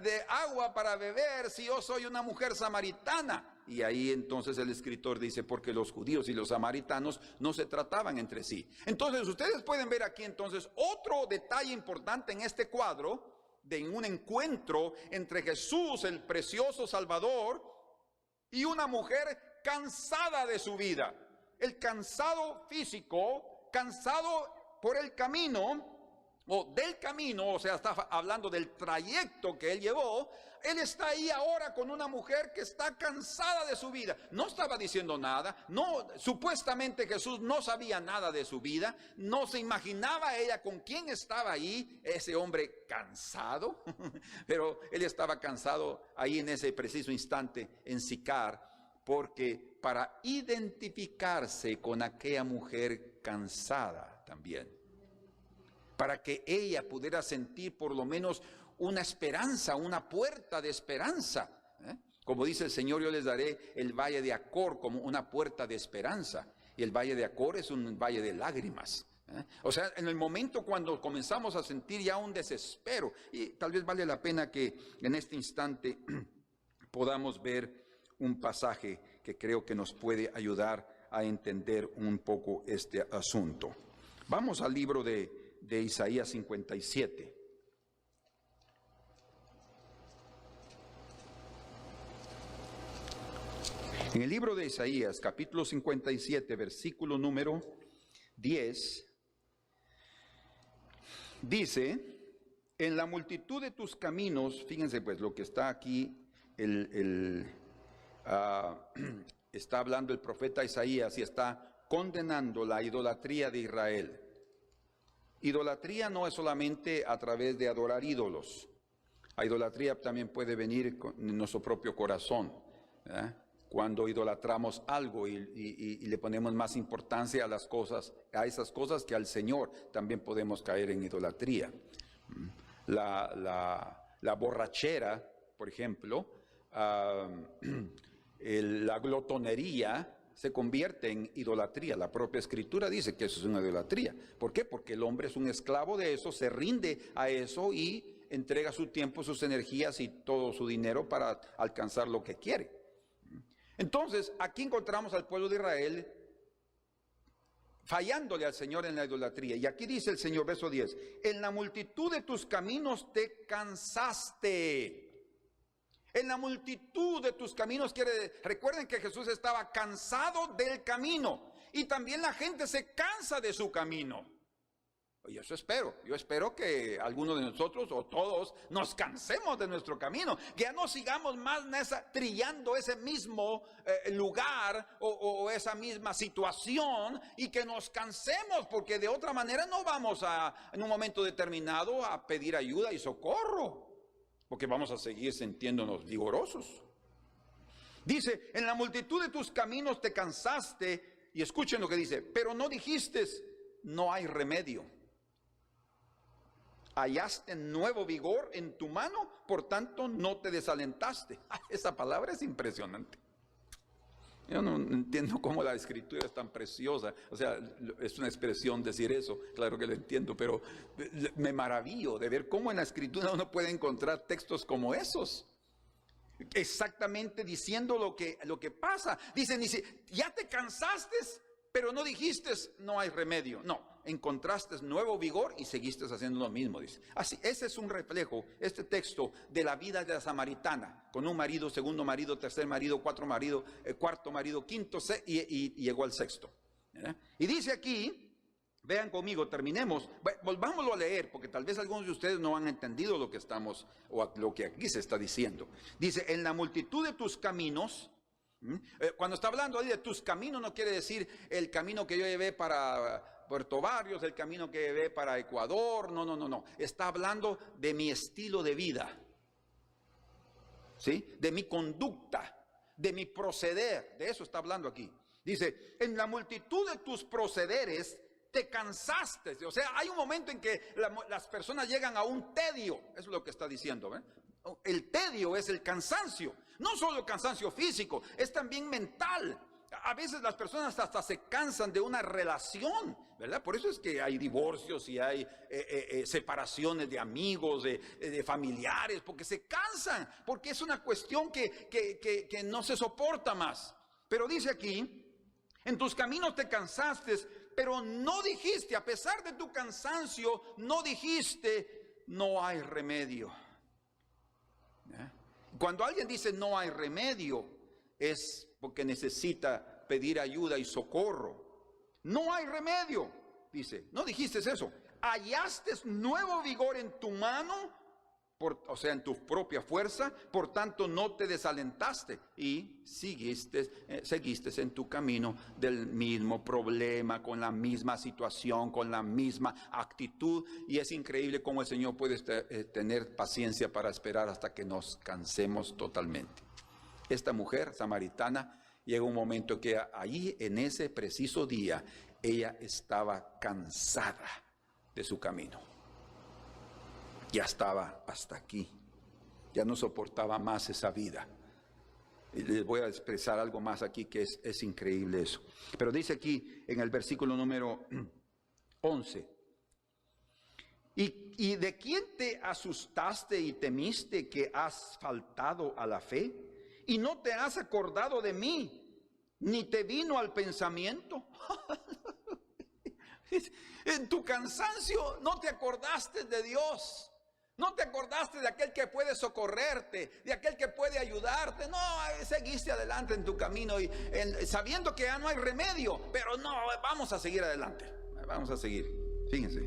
de agua para beber si yo soy una mujer samaritana? Y ahí entonces el escritor dice: porque los judíos y los samaritanos no se trataban entre sí. Entonces ustedes pueden ver aquí entonces otro detalle importante en este cuadro, de un encuentro entre Jesús, el precioso Salvador, y una mujer cansada de su vida. El cansado físico, cansado por el camino, o del camino, o sea, está hablando del trayecto que él llevó. Él está ahí ahora con una mujer que está cansada de su vida. No estaba diciendo nada, no, supuestamente Jesús no sabía nada de su vida, no se imaginaba ella con quién estaba ahí, ese hombre cansado, pero él estaba cansado ahí en ese preciso instante en Sicar, porque para identificarse con aquella mujer cansada también, para que ella pudiera sentir por lo menos una esperanza, una puerta de esperanza. Como dice el Señor: yo les daré el valle de Acor como una puerta de esperanza. Y el valle de Acor es un valle de lágrimas. O sea, en el momento cuando comenzamos a sentir ya un desespero, y tal vez vale la pena que en este instante podamos ver un pasaje que creo que nos puede ayudar a entender un poco este asunto. Vamos al libro de Isaías 57. En el libro de Isaías, capítulo 57, versículo número 10, dice: en la multitud de tus caminos, fíjense pues lo que está aquí, está hablando el profeta Isaías y está condenando la idolatría de Israel. Idolatría no es solamente a través de adorar ídolos. La idolatría también puede venir en nuestro propio corazón, ¿verdad? Cuando idolatramos algo y le ponemos más importancia a las cosas, a esas cosas, que al Señor, también podemos caer en idolatría. La borrachera, por ejemplo, la glotonería, se convierte en idolatría. La propia Escritura dice que eso es una idolatría. ¿Por qué? Porque el hombre es un esclavo de eso, se rinde a eso y entrega su tiempo, sus energías y todo su dinero para alcanzar lo que quiere. Entonces, aquí encontramos al pueblo de Israel fallándole al Señor en la idolatría. Y aquí dice el Señor, verso 10, en la multitud de tus caminos te cansaste. En la multitud de tus caminos recuerden que Jesús estaba cansado del camino. Y también la gente se cansa de su camino. Y eso espero. Yo espero que algunos de nosotros o todos nos cansemos de nuestro camino. Que ya no sigamos más trillando ese mismo lugar o esa misma situación. Y que nos cansemos, porque de otra manera no vamos en un momento determinado a pedir ayuda y socorro. Porque vamos a seguir sintiéndonos vigorosos. Dice, en la multitud de tus caminos te cansaste. Y escuchen lo que dice, pero no dijiste, no hay remedio. Hallaste nuevo vigor en tu mano, por tanto no te desalentaste. Esa palabra es impresionante. Yo no entiendo cómo la Escritura es tan preciosa. O sea, es una expresión decir eso, claro que lo entiendo, pero me maravillo de ver cómo en la Escritura uno puede encontrar textos como esos. Exactamente diciendo lo que pasa. Dicen, ya te cansaste, pero no dijiste, no hay remedio. No, encontraste nuevo vigor y seguiste haciendo lo mismo, dice. Así, ese es un reflejo, este texto, de la vida de la samaritana, con un marido, segundo marido, tercer marido, cuarto marido, quinto, y llegó al sexto. ¿Verdad? Y dice aquí, vean conmigo, terminemos, volvámoslo a leer, porque tal vez algunos de ustedes no han entendido lo que estamos, o lo que aquí se está diciendo. Dice, en la multitud de tus caminos. Cuando está hablando ahí de tus caminos, no quiere decir el camino que yo llevé para Puerto Barrios, el camino que llevé para Ecuador, no. Está hablando de mi estilo de vida, ¿sí? De mi conducta, de mi proceder, de eso está hablando aquí. Dice, en la multitud de tus procederes te cansaste. O sea, hay un momento en que las personas llegan a un tedio, eso es lo que está diciendo, ¿eh? El tedio es el cansancio, no solo cansancio físico, es también mental. A veces las personas hasta se cansan de una relación, ¿verdad? Por eso es que hay divorcios y hay separaciones de amigos, de familiares, porque se cansan, porque es una cuestión que no se soporta más. Pero dice aquí, en tus caminos te cansaste, pero no dijiste, a pesar de tu cansancio, no dijiste, no hay remedio. Cuando alguien dice no hay remedio, es porque necesita pedir ayuda y socorro. No hay remedio, dice. No dijiste eso. Hallaste nuevo vigor en tu mano, o sea, en tu propia fuerza, por tanto no te desalentaste y seguiste en tu camino del mismo problema, con la misma situación, con la misma actitud. Y es increíble cómo el Señor puede tener paciencia para esperar hasta que nos cansemos totalmente. Esta mujer samaritana llega un momento que allí, en ese preciso día, ella estaba cansada de su camino. Ya estaba hasta aquí, ya no soportaba más esa vida. Y les voy a expresar algo más aquí que es increíble eso. Pero dice aquí en el versículo número 11. ¿Y de quién te asustaste y temiste que has faltado a la fe? Y no te has acordado de mí, ni te vino al pensamiento. En tu cansancio no te acordaste de Dios. No te acordaste de aquel que puede socorrerte, de aquel que puede ayudarte. No, seguiste adelante en tu camino y sabiendo que ya no hay remedio. Pero no, vamos a seguir adelante. Vamos a seguir. Fíjense.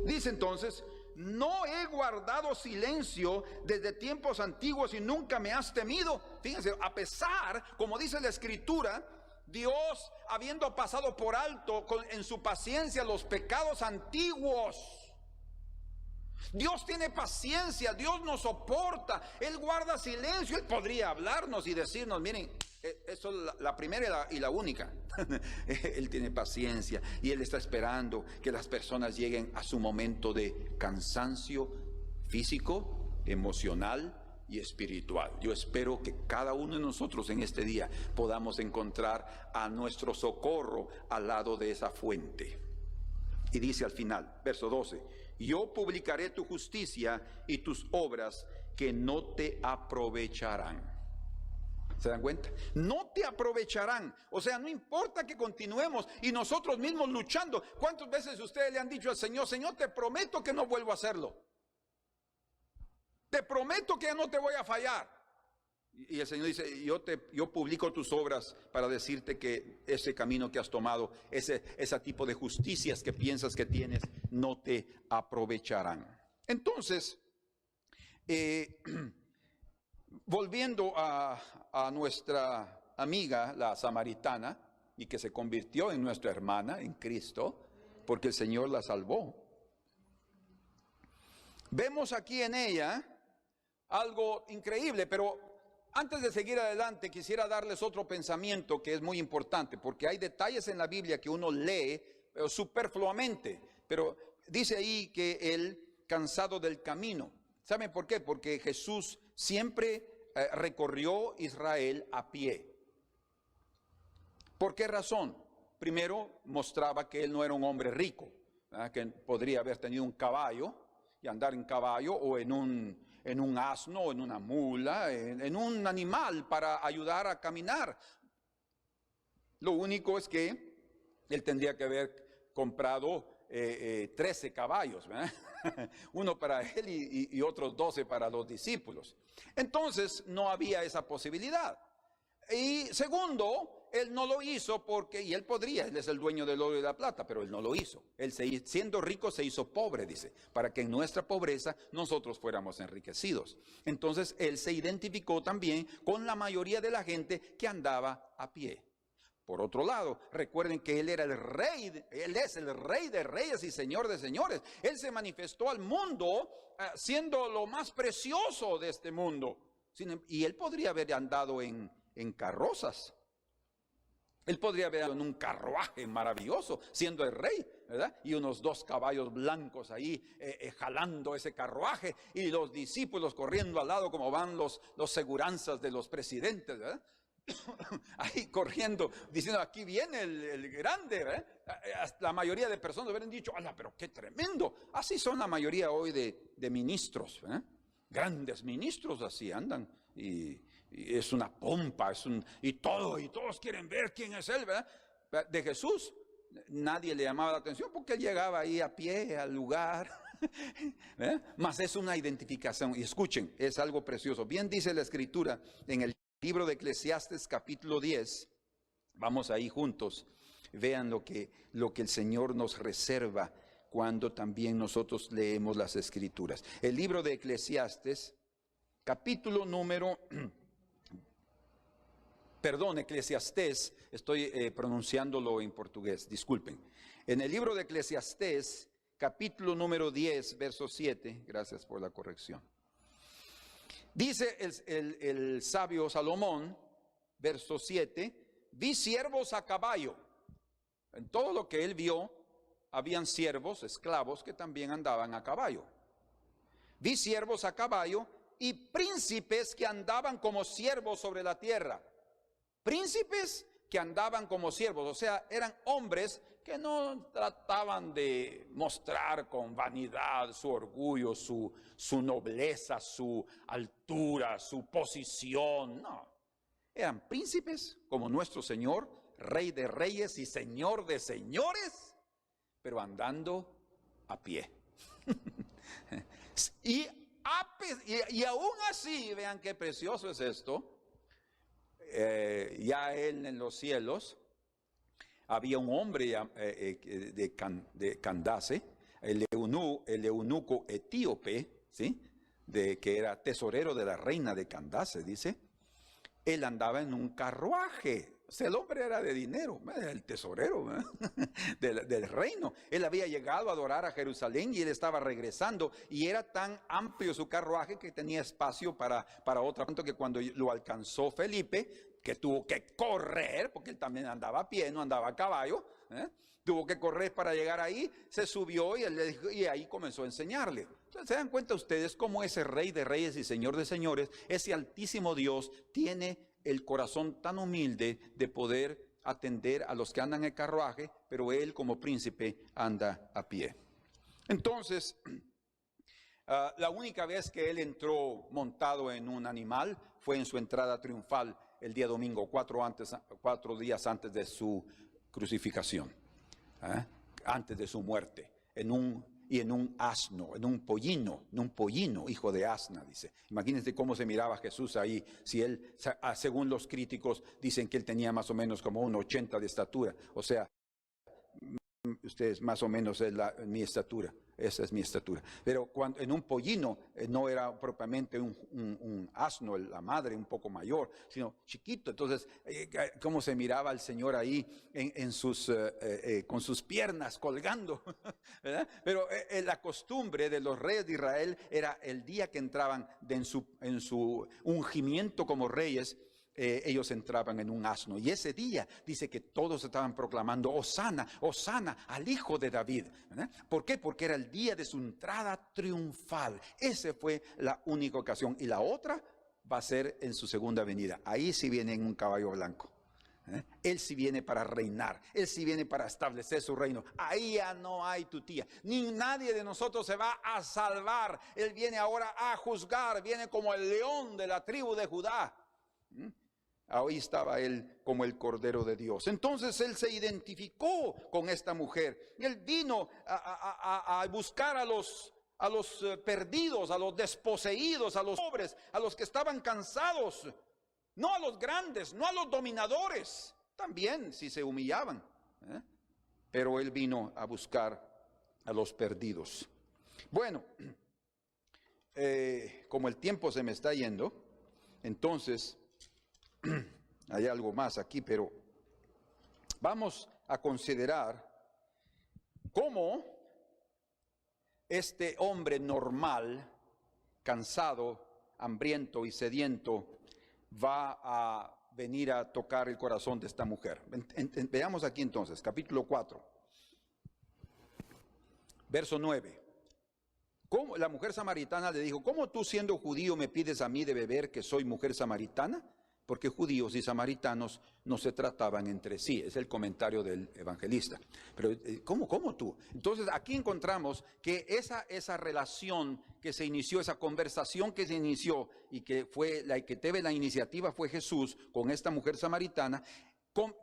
Dice entonces, no he guardado silencio desde tiempos antiguos y nunca me has temido. Fíjense, a pesar, como dice la Escritura, Dios habiendo pasado por alto en su paciencia los pecados antiguos. Dios tiene paciencia, Dios nos soporta, Él guarda silencio. Él podría hablarnos y decirnos, miren, eso es la primera y la única. Él tiene paciencia y Él está esperando que las personas lleguen a su momento de cansancio físico, emocional, y espiritual. Yo espero que cada uno de nosotros en este día podamos encontrar a nuestro socorro al lado de esa fuente. Y dice al final, verso 12, yo publicaré tu justicia y tus obras que no te aprovecharán. ¿Se dan cuenta? No te aprovecharán. O sea, no importa que continuemos y nosotros mismos luchando. ¿Cuántas veces ustedes le han dicho al Señor, Señor, te prometo que no vuelvo a hacerlo? Te prometo que ya no te voy a fallar. Y el Señor dice, yo publico tus obras para decirte que ese camino que has tomado, ese tipo de justicias que piensas que tienes, no te aprovecharán. Entonces, volviendo a nuestra amiga, la samaritana, y que se convirtió en nuestra hermana en Cristo, porque el Señor la salvó. Vemos aquí en ella algo increíble, pero antes de seguir adelante quisiera darles otro pensamiento que es muy importante, porque hay detalles en la Biblia que uno lee superfluamente, pero dice ahí que él cansado del camino. ¿Saben por qué? Porque Jesús siempre recorrió Israel a pie. ¿Por qué razón? Primero, mostraba que él no era un hombre rico, que podría haber tenido un caballo y andar en caballo o en un asno, en una mula, en un animal para ayudar a caminar. Lo único es que él tendría que haber comprado 13 caballos, ¿verdad? Uno para él y otros 12 para los discípulos. Entonces no había esa posibilidad. Y segundo, él no lo hizo porque, y él podría, él es el dueño del oro y la plata, pero él no lo hizo. Él siendo rico se hizo pobre, dice, para que en nuestra pobreza nosotros fuéramos enriquecidos. Entonces él se identificó también con la mayoría de la gente que andaba a pie. Por otro lado, recuerden que él era el rey, él es el rey de reyes y señor de señores. Él se manifestó al mundo siendo lo más precioso de este mundo. Y él podría haber andado en carrozas. Él podría haber andado en un carruaje maravilloso, siendo el rey, ¿verdad? Y unos 2 caballos blancos ahí jalando ese carruaje y los discípulos corriendo al lado como van los seguranzas de los presidentes, ¿verdad? Ahí corriendo, diciendo, aquí viene el grande, ¿verdad? La mayoría de personas hubieran dicho, ¡ala, pero qué tremendo! Así son la mayoría hoy de ministros, ¿verdad? Grandes ministros así andan, y es una pompa, y todos quieren ver quién es él, ¿verdad? De Jesús nadie le llamaba la atención porque él llegaba ahí a pie al lugar, ¿verdad? Mas es una identificación, y escuchen, es algo precioso. Bien dice la Escritura en el libro de Eclesiastes capítulo 10, vamos ahí juntos, vean lo que el Señor nos reserva cuando también nosotros leemos las Escrituras. El libro de Eclesiastes, capítulo número, Eclesiastés, estoy pronunciándolo en portugués, disculpen. En el libro de Eclesiastés, capítulo número 10, verso 7, gracias por la corrección. Dice el sabio Salomón, verso 7, vi siervos a caballo. En todo lo que él vio, habían siervos, esclavos, que también andaban a caballo. Vi siervos a caballo y príncipes que andaban como siervos sobre la tierra. Príncipes que andaban como siervos, o sea, eran hombres que no trataban de mostrar con vanidad su orgullo, su nobleza, su altura, su posición, no. Eran príncipes como nuestro Señor, Rey de reyes y Señor de señores, pero andando a pie. y aún así, vean qué precioso es esto, ya él en los cielos, había un hombre de Candace, el eunuco etíope, ¿sí? Que era tesorero de la reina de Candace, dice. Él andaba en un carruaje. O sea, el hombre era de dinero, el tesorero del reino. Él había llegado a adorar a Jerusalén y él estaba regresando. Y era tan amplio su carruaje que tenía espacio para otra. Tanto que cuando lo alcanzó Felipe, que tuvo que correr, porque él también andaba a pie, no andaba a caballo, tuvo que correr para llegar ahí, se subió y él le dijo, y ahí comenzó a enseñarle. Entonces, ¿se dan cuenta ustedes cómo ese Rey de Reyes y Señor de Señores, ese altísimo Dios, tiene el corazón tan humilde de poder atender a los que andan en carruaje, pero él como príncipe anda a pie? Entonces, la única vez que él entró montado en un animal fue en su entrada triunfal el día domingo, 4 días antes de su crucificación, antes de su muerte, en un asno, en un pollino, hijo de asna, dice. Imagínense cómo se miraba Jesús ahí, si él, según los críticos, dicen que él tenía más o menos como 1,80 de estatura, o sea, ustedes más o menos es mi estatura, esa es mi estatura. Pero cuando en un pollino no era propiamente un asno, la madre un poco mayor, sino chiquito. Entonces, cómo se miraba el Señor ahí con sus piernas colgando, ¿verdad? Pero la costumbre de los reyes de Israel era el día que entraban en su ungimiento como reyes, ellos entraban en un asno, y ese día dice que todos estaban proclamando Hosana, Hosana al hijo de David, ¿verdad? ¿Por qué? Porque era el día de su entrada triunfal. Esa fue la única ocasión, y la otra va a ser en su segunda venida. Ahí sí viene en un caballo blanco, él sí viene para reinar, él sí viene para establecer su reino. Ahí ya no hay tutía, ni nadie de nosotros se va a salvar. Él viene ahora a juzgar, viene como el león de la tribu de Judá. Ahí estaba él como el Cordero de Dios. Entonces él se identificó con esta mujer. Él vino a buscar a los perdidos, a los desposeídos, a los pobres, a los que estaban cansados. No a los grandes, no a los dominadores. También si se humillaban. Pero él vino a buscar a los perdidos. Bueno, como el tiempo se me está yendo, entonces hay algo más aquí, pero vamos a considerar cómo este hombre normal, cansado, hambriento y sediento, va a venir a tocar el corazón de esta mujer. Veamos aquí entonces, capítulo 4, verso 9. ¿Cómo? La mujer samaritana le dijo, ¿cómo tú siendo judío me pides a mí de beber que soy mujer samaritana? Porque judíos y samaritanos no se trataban entre sí. Es el comentario del evangelista. Pero ¿cómo tú? Entonces aquí encontramos que esa relación que se inició, esa conversación que se inició y que fue la que tuvo la iniciativa fue Jesús con esta mujer samaritana,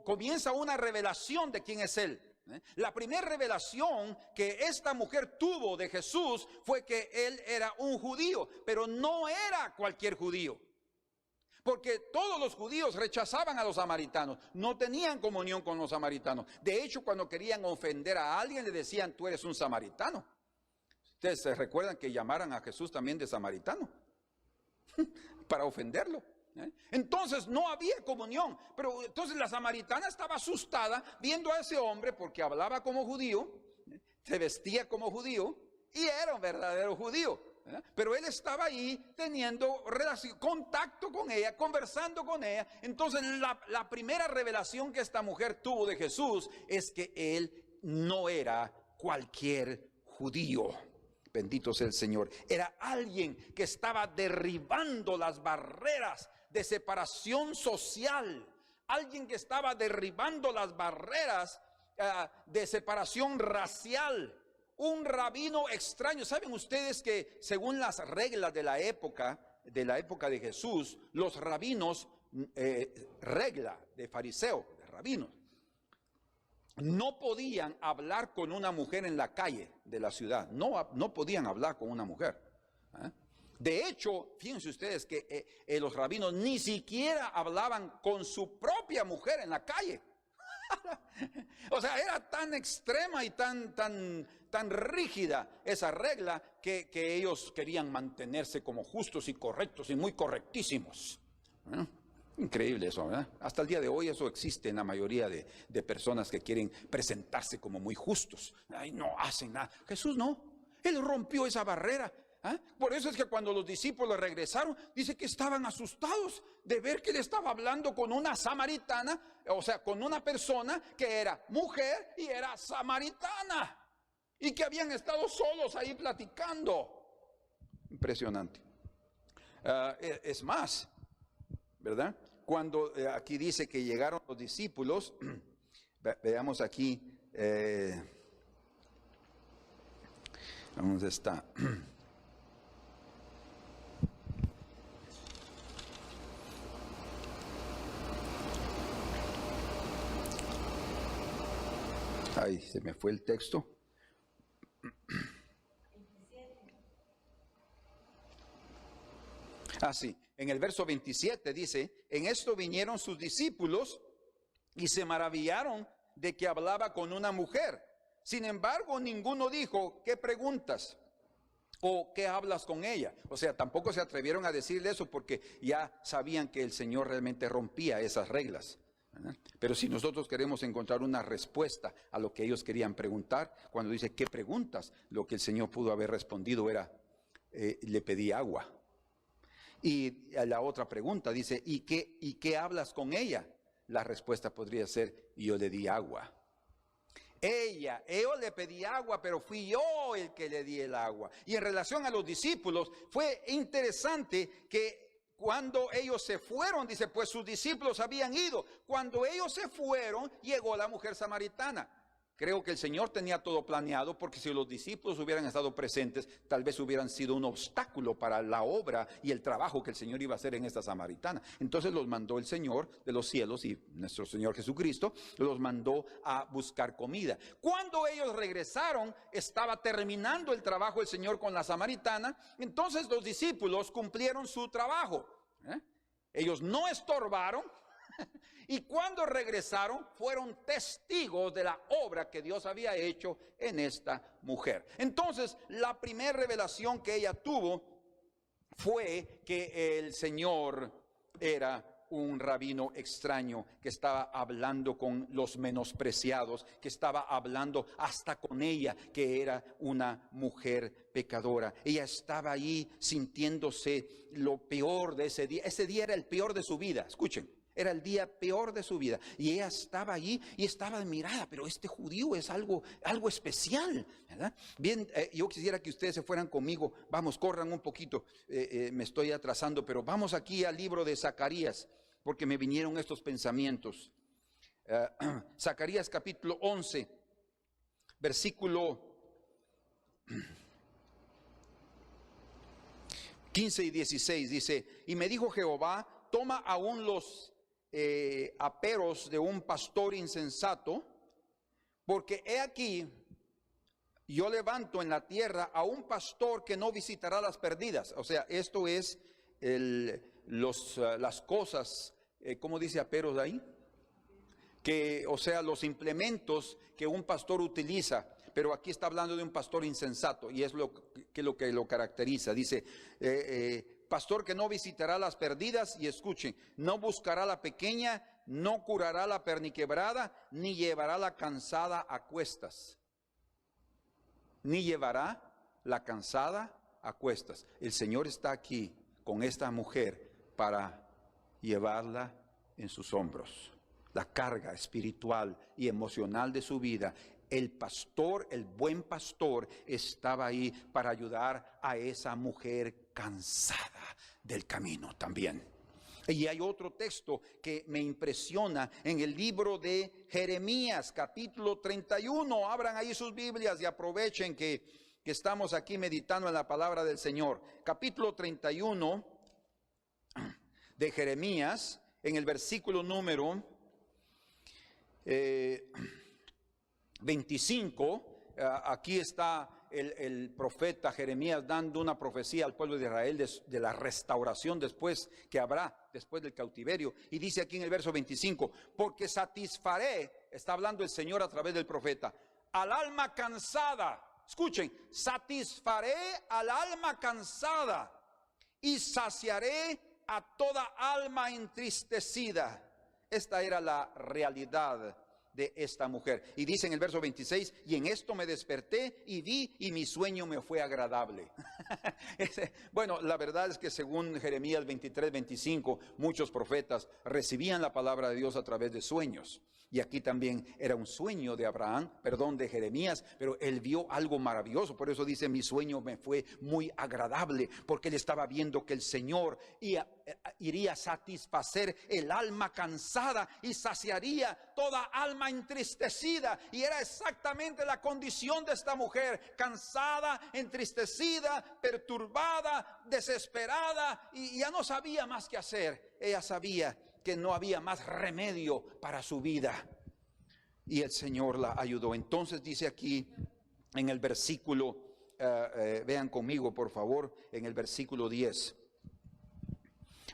comienza una revelación de quién es él. La primera revelación que esta mujer tuvo de Jesús fue que él era un judío, pero no era cualquier judío. Porque todos los judíos rechazaban a los samaritanos, no tenían comunión con los samaritanos. De hecho, cuando querían ofender a alguien, le decían, tú eres un samaritano. Ustedes se recuerdan que llamaran a Jesús también de samaritano, para ofenderlo. Entonces no había comunión. Pero entonces la samaritana estaba asustada viendo a ese hombre porque hablaba como judío, se vestía como judío y era un verdadero judío. Pero él estaba ahí teniendo contacto con ella, conversando con ella. Entonces la primera revelación que esta mujer tuvo de Jesús es que él no era cualquier judío. Bendito sea el Señor. Era alguien que estaba derribando las barreras de separación social. Alguien que estaba derribando las barreras de separación racial. Un rabino extraño. ¿Saben ustedes que según las reglas de la época de Jesús, los rabinos, regla de fariseo, de rabinos, no podían hablar con una mujer en la calle de la ciudad? No podían hablar con una mujer. De hecho, fíjense ustedes que los rabinos ni siquiera hablaban con su propia mujer en la calle. O sea, era tan extrema y tan rígida esa regla que ellos querían mantenerse como justos y correctos y muy correctísimos. Increíble eso, ¿verdad? Hasta el día de hoy eso existe en la mayoría de personas que quieren presentarse como muy justos. Ay, no hacen nada. Jesús no. Él rompió esa barrera. Por eso es que cuando los discípulos regresaron, dice que estaban asustados de ver que él estaba hablando con una samaritana, o sea, con una persona que era mujer y era samaritana, y que habían estado solos ahí platicando. Impresionante. Es más, ¿verdad? Cuando aquí dice que llegaron los discípulos, veamos aquí, ¿dónde está? Ay, se me fue el texto. Sí, en el verso 27 dice, en esto vinieron sus discípulos y se maravillaron de que hablaba con una mujer. Sin embargo, ninguno dijo, ¿qué preguntas? ¿O qué hablas con ella? O sea, tampoco se atrevieron a decirle eso porque ya sabían que el Señor realmente rompía esas reglas, ¿verdad? Pero si nosotros queremos encontrar una respuesta a lo que ellos querían preguntar, cuando dice, ¿qué preguntas? Lo que el Señor pudo haber respondido era, le pedí agua. Y a la otra pregunta dice, ¿y qué hablas con ella? La respuesta podría ser, yo le di agua. Yo le pedí agua, pero fui yo el que le di el agua. Y en relación a los discípulos, fue interesante que cuando ellos se fueron, dice, pues sus discípulos habían ido. Cuando ellos se fueron, llegó la mujer samaritana. Creo que el Señor tenía todo planeado, porque si los discípulos hubieran estado presentes, tal vez hubieran sido un obstáculo para la obra y el trabajo que el Señor iba a hacer en esta samaritana. Entonces los mandó el Señor de los cielos, y nuestro Señor Jesucristo los mandó a buscar comida. Cuando ellos regresaron, estaba terminando el trabajo el Señor con la samaritana. Entonces los discípulos cumplieron su trabajo. Ellos no estorbaron. Y cuando regresaron, fueron testigos de la obra que Dios había hecho en esta mujer. Entonces, la primera revelación que ella tuvo fue que el Señor era un rabino extraño, que estaba hablando con los menospreciados, que estaba hablando hasta con ella, que era una mujer pecadora. Ella estaba ahí sintiéndose lo peor de ese día. Ese día era el peor de su vida, escuchen. Era el día peor de su vida. Y ella estaba allí y estaba admirada. Pero este judío es algo especial, ¿verdad? Bien, yo quisiera que ustedes se fueran conmigo. Vamos, corran un poquito. Me estoy atrasando, pero vamos aquí al libro de Zacarías, porque me vinieron estos pensamientos. Zacarías capítulo 11, versículo 15 y 16. Dice, y me dijo Jehová, toma aún los aperos de un pastor insensato, porque he aquí, yo levanto en la tierra a un pastor que no visitará las perdidas. O sea, esto es las cosas, ¿cómo dice aperos ahí? O sea, los implementos que un pastor utiliza. Pero aquí está hablando de un pastor insensato, y es lo que lo caracteriza. Dice, pastor que no visitará las perdidas, y escuchen, no buscará la pequeña, no curará la perniquebrada, ni llevará la cansada a cuestas. Ni llevará la cansada a cuestas. El Señor está aquí con esta mujer para llevarla en sus hombros. La carga espiritual y emocional de su vida. El pastor, el buen pastor, estaba ahí para ayudar a esa mujer cansada del camino también. Y hay otro texto que me impresiona en el libro de Jeremías, capítulo 31. Abran ahí sus Biblias y aprovechen que estamos aquí meditando en la palabra del Señor. Capítulo 31 de Jeremías, en el versículo número 25, aquí está el profeta Jeremías dando una profecía al pueblo de Israel de la restauración después que habrá, después del cautiverio. Y dice aquí en el verso 25, porque satisfaré, está hablando el Señor a través del profeta, al alma cansada. Escuchen, satisfaré al alma cansada y saciaré a toda alma entristecida. Esta era la realidad de esta mujer. Y dice en el verso 26, y en esto me desperté y vi, y mi sueño me fue agradable. Bueno, la verdad es que según Jeremías 23, 25, muchos profetas recibían la palabra de Dios a través de sueños. Y aquí también era un sueño de de Jeremías, pero él vio algo maravilloso. Por eso dice, mi sueño me fue muy agradable, porque él estaba viendo que el Señor iría a satisfacer el alma cansada y saciaría toda alma entristecida. Y era exactamente la condición de esta mujer, cansada, entristecida, perturbada, desesperada, y ya no sabía más qué hacer. Ella sabía que no había más remedio para su vida, y el Señor la ayudó. Entonces dice aquí en el versículo, vean conmigo por favor, en el versículo 10,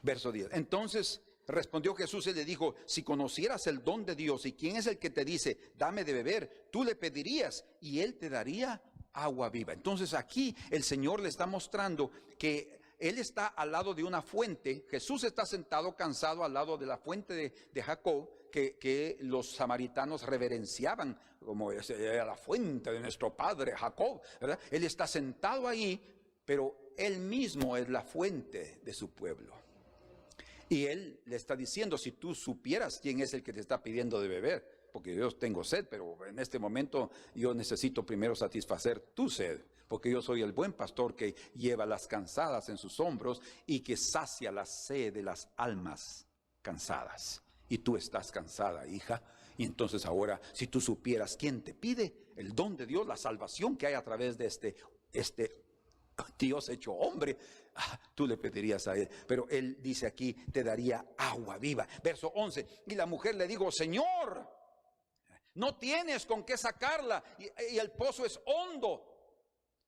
verso 10. Entonces respondió Jesús y le dijo, si conocieras el don de Dios y quién es el que te dice, dame de beber, tú le pedirías y él te daría agua viva. Entonces aquí el Señor le está mostrando que él está al lado de una fuente. Jesús está sentado cansado al lado de la fuente de Jacob, que los samaritanos reverenciaban como era la fuente de nuestro padre Jacob, ¿verdad? Él está sentado ahí, pero él mismo es la fuente de su pueblo. Y él le está diciendo, si tú supieras quién es el que te está pidiendo de beber, porque yo tengo sed, pero en este momento yo necesito primero satisfacer tu sed, porque yo soy el buen pastor que lleva las cansadas en sus hombros y que sacia la sed de las almas cansadas. Y tú estás cansada, hija. Y entonces ahora, si tú supieras quién te pide el don de Dios, la salvación que hay a través de este Dios hecho hombre, tú le pedirías a él. Pero él dice aquí, te daría agua viva. Verso 11, y la mujer le dijo, Señor, no tienes con qué sacarla, y el pozo es hondo.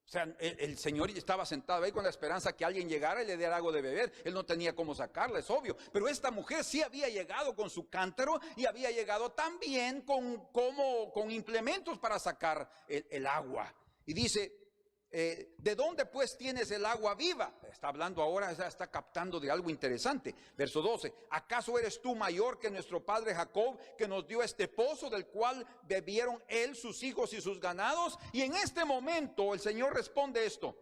O sea, el Señor estaba sentado ahí con la esperanza que alguien llegara y le diera algo de beber. Él no tenía cómo sacarla, es obvio. Pero esta mujer sí había llegado con su cántaro y había llegado también con implementos para sacar el agua. Y dice, ¿de dónde pues tienes el agua viva? Está hablando ahora, está captando de algo interesante. Verso 12, ¿acaso eres tú mayor que nuestro padre Jacob, que nos dio este pozo del cual bebieron él, sus hijos y sus ganados? Y en este momento el Señor responde esto,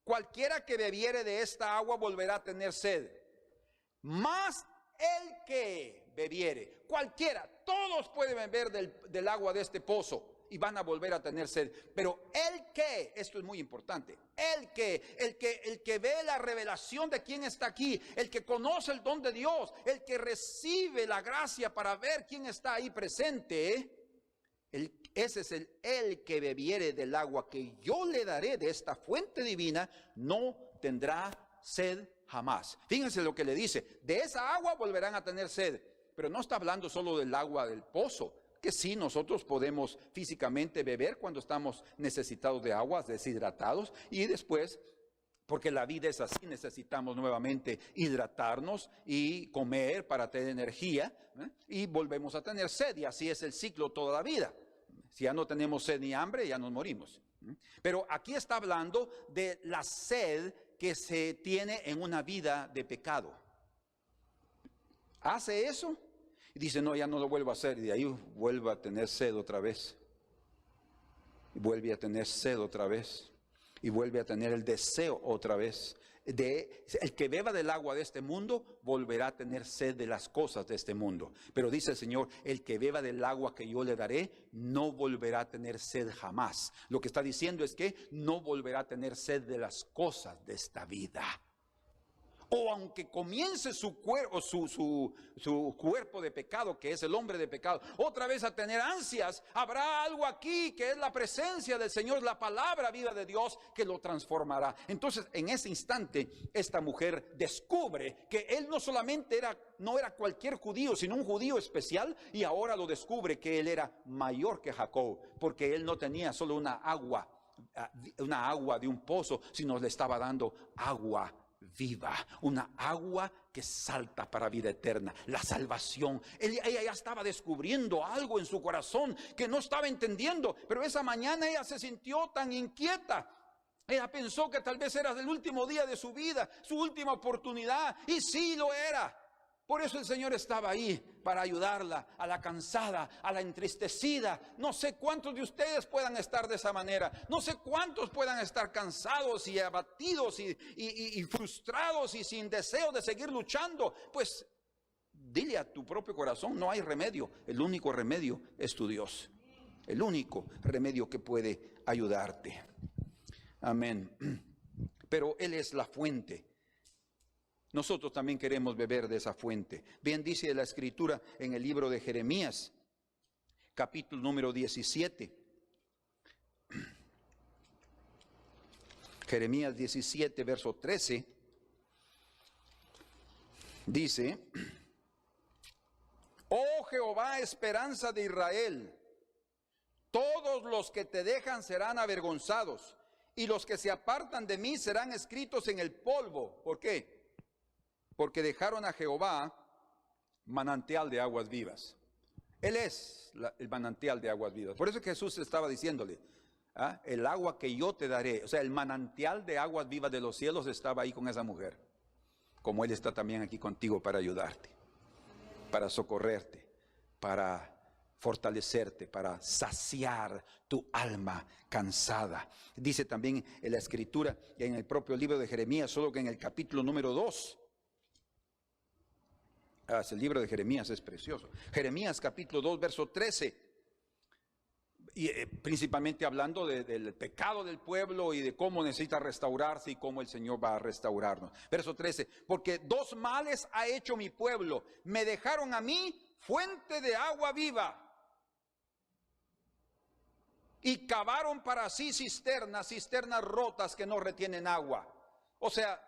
cualquiera que bebiere de esta agua volverá a tener sed, mas el que bebiere, cualquiera, todos pueden beber del agua de este pozo y van a volver a tener sed. Pero el que, esto es muy importante, el que ve la revelación de quién está aquí, el que conoce el don de Dios, el que recibe la gracia para ver quién está ahí presente, ese es el que bebiere del agua que yo le daré de esta fuente divina, no tendrá sed jamás. Fíjense lo que le dice, de esa agua volverán a tener sed, pero no está hablando solo del agua del pozo, que sí, nosotros podemos físicamente beber cuando estamos necesitados de agua, deshidratados, y después, porque la vida es así, necesitamos nuevamente hidratarnos y comer para tener energía, y volvemos a tener sed, y así es el ciclo toda la vida. Si ya no tenemos sed ni hambre, ya nos morimos. Pero aquí está hablando de la sed que se tiene en una vida de pecado. ¿Hace eso? Y dice, no, ya no lo vuelvo a hacer. Y de ahí vuelve a tener sed otra vez. Y vuelve a tener sed otra vez. Y vuelve a tener el deseo otra vez. El que beba del agua de este mundo, volverá a tener sed de las cosas de este mundo. Pero dice el Señor, el que beba del agua que yo le daré, no volverá a tener sed jamás. Lo que está diciendo es que no volverá a tener sed de las cosas de esta vida. O aunque comience su cuerpo de pecado, que es el hombre de pecado, otra vez a tener ansias, habrá algo aquí que es la presencia del Señor, la palabra viva de Dios que lo transformará. Entonces, en ese instante, esta mujer descubre que él no solamente no era cualquier judío, sino un judío especial, y ahora lo descubre que él era mayor que Jacob, porque él no tenía solo una agua de un pozo, sino le estaba dando agua viva, una agua que salta para vida eterna, la salvación. Ella ya estaba descubriendo algo en su corazón que no estaba entendiendo, pero esa mañana ella se sintió tan inquieta. Ella pensó que tal vez era el último día de su vida, su última oportunidad, y sí lo era. Por eso el Señor estaba ahí para ayudarla, a la cansada, a la entristecida. No sé cuántos de ustedes puedan estar de esa manera. No sé cuántos puedan estar cansados y abatidos y frustrados y sin deseo de seguir luchando. Pues dile a tu propio corazón, no hay remedio. El único remedio es tu Dios. El único remedio que puede ayudarte. Amén. Pero Él es la fuente. Nosotros también queremos beber de esa fuente. Bien dice la Escritura en el libro de Jeremías, capítulo número 17. Jeremías 17, verso 13. Dice: oh Jehová, esperanza de Israel, todos los que te dejan serán avergonzados, y los que se apartan de mí serán escritos en el polvo. ¿Por qué? Porque dejaron a Jehová manantial de aguas vivas. Él es el manantial de aguas vivas. Por eso Jesús estaba diciéndole, el agua que yo te daré, o sea, el manantial de aguas vivas de los cielos estaba ahí con esa mujer. Como Él está también aquí contigo para ayudarte, para socorrerte, para fortalecerte, para saciar tu alma cansada. Dice también en la Escritura, en el propio libro de Jeremías, solo que en el capítulo número 2, el libro de Jeremías es precioso. Jeremías capítulo 2, verso 13. Y principalmente hablando del pecado del pueblo y de cómo necesita restaurarse y cómo el Señor va a restaurarnos. Verso 13. Porque dos males ha hecho mi pueblo. Me dejaron a mí fuente de agua viva. Y cavaron para sí cisternas rotas que no retienen agua. O sea,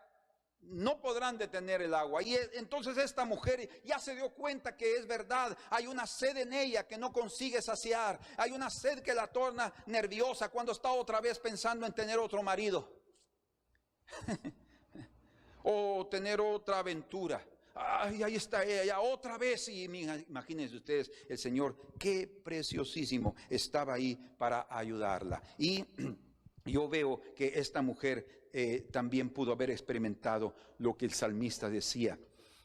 no podrán detener el agua. Y entonces esta mujer ya se dio cuenta que es verdad. Hay una sed en ella que no consigue saciar. Hay una sed que la torna nerviosa cuando está otra vez pensando en tener otro marido. O tener otra aventura. Ay, ahí está ella otra vez. Y imagínense ustedes, el Señor, qué preciosísimo, estaba ahí para ayudarla. Y yo veo que esta mujer también pudo haber experimentado lo que el salmista decía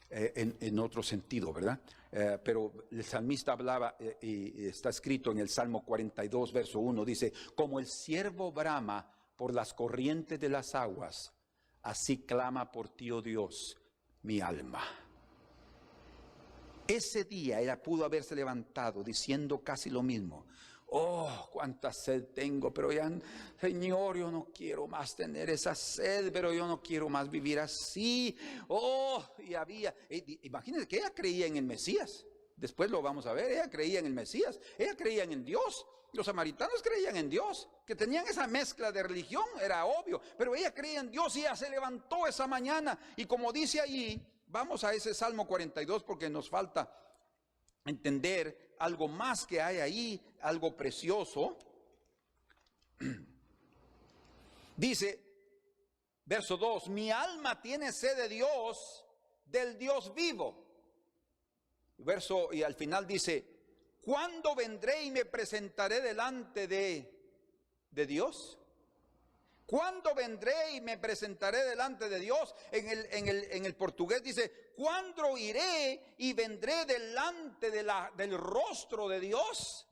en otro sentido, ¿verdad? Pero el salmista hablaba, y está escrito en el Salmo 42, verso 1, dice: como el ciervo brama por las corrientes de las aguas, así clama por ti, oh Dios, mi alma. Ese día ella pudo haberse levantado diciendo casi lo mismo. Oh, cuánta sed tengo, pero ya, Señor, yo no quiero más tener esa sed, pero yo no quiero más vivir así. Oh, y imagínense que ella creía en el Mesías. Después lo vamos a ver, ella creía en el Mesías, ella creía en Dios. Los samaritanos creían en Dios, que tenían esa mezcla de religión, era obvio, pero ella creía en Dios y ella se levantó esa mañana. Y como dice allí, vamos a ese Salmo 42 porque nos falta entender algo más que hay ahí, algo precioso. Dice, verso 2, mi alma tiene sed de Dios, del Dios vivo. Y al final dice, ¿cuándo vendré y me presentaré delante de Dios? ¿Cuándo vendré y me presentaré delante de Dios? En el portugués dice, ¿cuándo iré y vendré delante del rostro de Dios?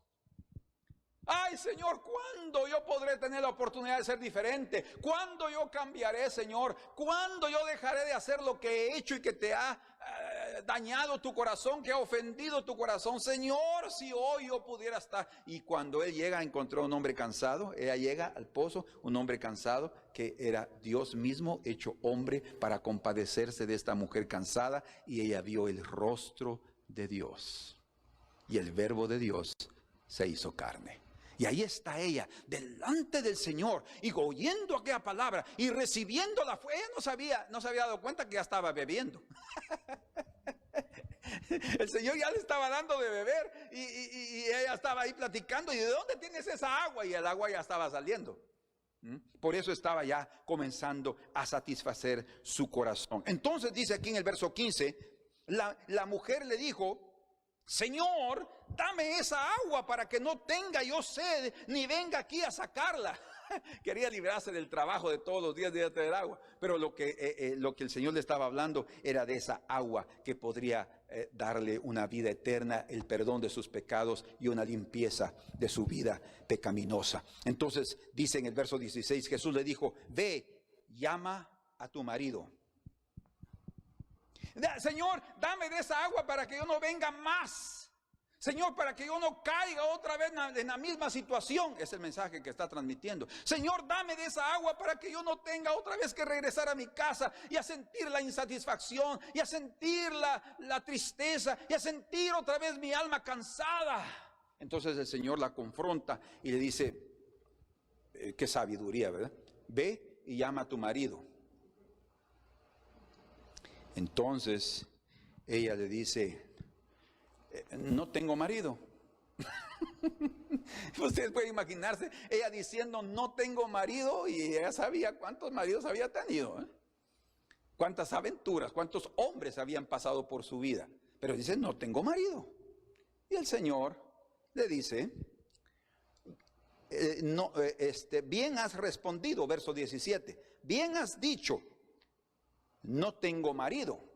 Ay, Señor, ¿cuándo yo podré tener la oportunidad de ser diferente? ¿Cuándo yo cambiaré, Señor? ¿Cuándo yo dejaré de hacer lo que he hecho y que te ha dañado tu corazón, que ha ofendido tu corazón? Señor, si hoy yo pudiera estar. Y cuando él llega, encontró a un hombre cansado. Ella llega al pozo, un hombre cansado que era Dios mismo hecho hombre para compadecerse de esta mujer cansada. Y ella vio el rostro de Dios. Y el verbo de Dios se hizo carne. Y ahí está ella, delante del Señor, y oyendo aquella palabra, y recibiendo la fe. Ella no se había dado cuenta que ya estaba bebiendo. El Señor ya le estaba dando de beber, y ella estaba ahí platicando, y ¿de dónde tienes esa agua? Y el agua ya estaba saliendo. Por eso estaba ya comenzando a satisfacer su corazón. Entonces dice aquí en el verso 15, la mujer le dijo, Señor, dame esa agua para que no tenga yo sed, ni venga aquí a sacarla. Quería librarse del trabajo de todos los días de traer agua. Pero lo que el Señor le estaba hablando era de esa agua que podría darle una vida eterna, el perdón de sus pecados y una limpieza de su vida pecaminosa. Entonces dice en el verso 16, Jesús le dijo, ve, llama a tu marido. Señor, dame de esa agua para que yo no venga más. Señor, para que yo no caiga otra vez en la misma situación. Es el mensaje que está transmitiendo. Señor, dame de esa agua para que yo no tenga otra vez que regresar a mi casa y a sentir la insatisfacción y a sentir la tristeza y a sentir otra vez mi alma cansada. Entonces el Señor la confronta y le dice, qué sabiduría, ¿verdad? Ve y llama a tu marido. Entonces ella le dice, no tengo marido. Ustedes pueden imaginarse, ella diciendo no tengo marido, y ella sabía cuántos maridos había tenido, cuántas aventuras, cuántos hombres habían pasado por su vida, pero dice no tengo marido. Y el Señor le dice, bien has respondido, verso 17, bien has dicho, no tengo marido.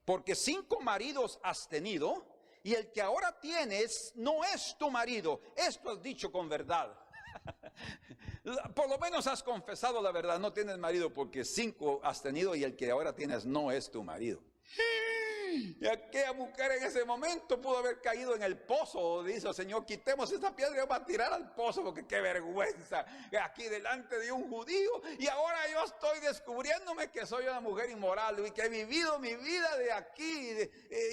Porque 5 maridos has tenido y el que ahora tienes no es tu marido. Esto has dicho con verdad. Por lo menos has confesado la verdad. No tienes marido porque 5 has tenido y el que ahora tienes no es tu marido. Y aquella mujer en ese momento pudo haber caído en el pozo. Dice, Señor, quitemos esta piedra y vamos a tirar al pozo, porque qué vergüenza aquí delante de un judío. Y ahora yo estoy descubriéndome que soy una mujer inmoral y que he vivido mi vida de aquí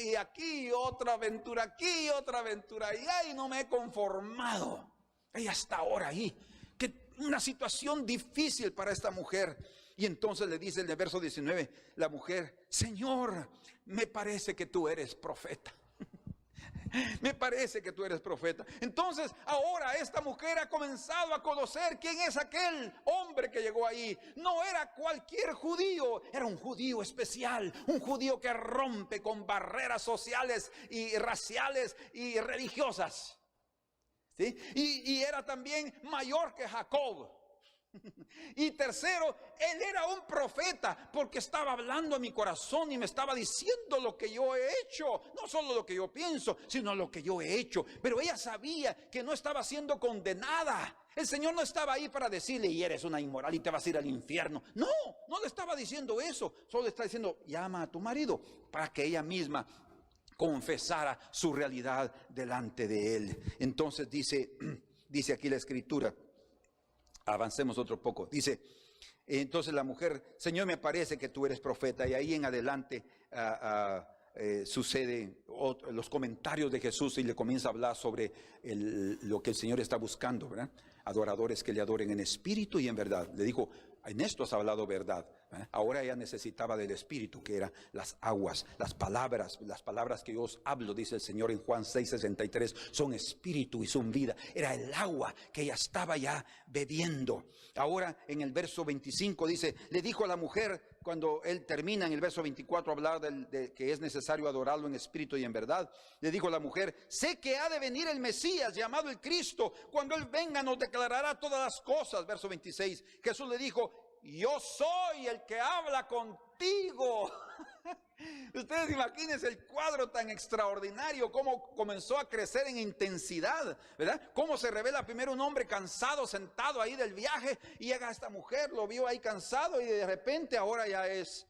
y aquí, otra aventura aquí, otra aventura allá, y no me he conformado. Ella está ahora ahí. Que una situación difícil para esta mujer. Y entonces le dice en el verso 19 la mujer, Señor, me parece que tú eres profeta. Me parece que tú eres profeta. Entonces ahora esta mujer ha comenzado a conocer quién es aquel hombre que llegó ahí. No era cualquier judío, era un judío especial, un judío que rompe con barreras sociales y raciales y religiosas. ¿Sí? Y era también mayor que Jacob. Y tercero, él era un profeta porque estaba hablando a mi corazón y me estaba diciendo lo que yo he hecho, no solo lo que yo pienso, sino lo que yo he hecho. Pero ella sabía que no estaba siendo condenada. El Señor no estaba ahí para decirle, y eres una inmoral y te vas a ir al infierno. No, no le estaba diciendo eso. Solo le está diciendo, llama a tu marido, para que ella misma confesara su realidad delante de él. Entonces dice aquí la escritura. Avancemos otro poco. Dice, entonces la mujer, Señor, me parece que tú eres profeta. Y ahí en adelante sucede los comentarios de Jesús y le comienza a hablar sobre lo que el Señor está buscando, ¿verdad? Adoradores que le adoren en espíritu y en verdad. Le dijo, en esto has hablado verdad. Ahora ella necesitaba del espíritu, que eran las aguas, las palabras que yo os hablo, dice el Señor en Juan 6:63, son espíritu y son vida. Era el agua que ella estaba ya bebiendo. Ahora en el verso 25 dice, le dijo a la mujer, cuando él termina en el verso 24 a hablar de que es necesario adorarlo en espíritu y en verdad, le dijo a la mujer, sé que ha de venir el Mesías llamado el Cristo, cuando él venga nos declarará todas las cosas. Verso 26, Jesús le dijo, yo soy el que habla contigo. Ustedes imagínense el cuadro tan extraordinario, cómo comenzó a crecer en intensidad, ¿verdad? Cómo se revela primero un hombre cansado, sentado ahí del viaje, y llega esta mujer, lo vio ahí cansado, y de repente ahora ya es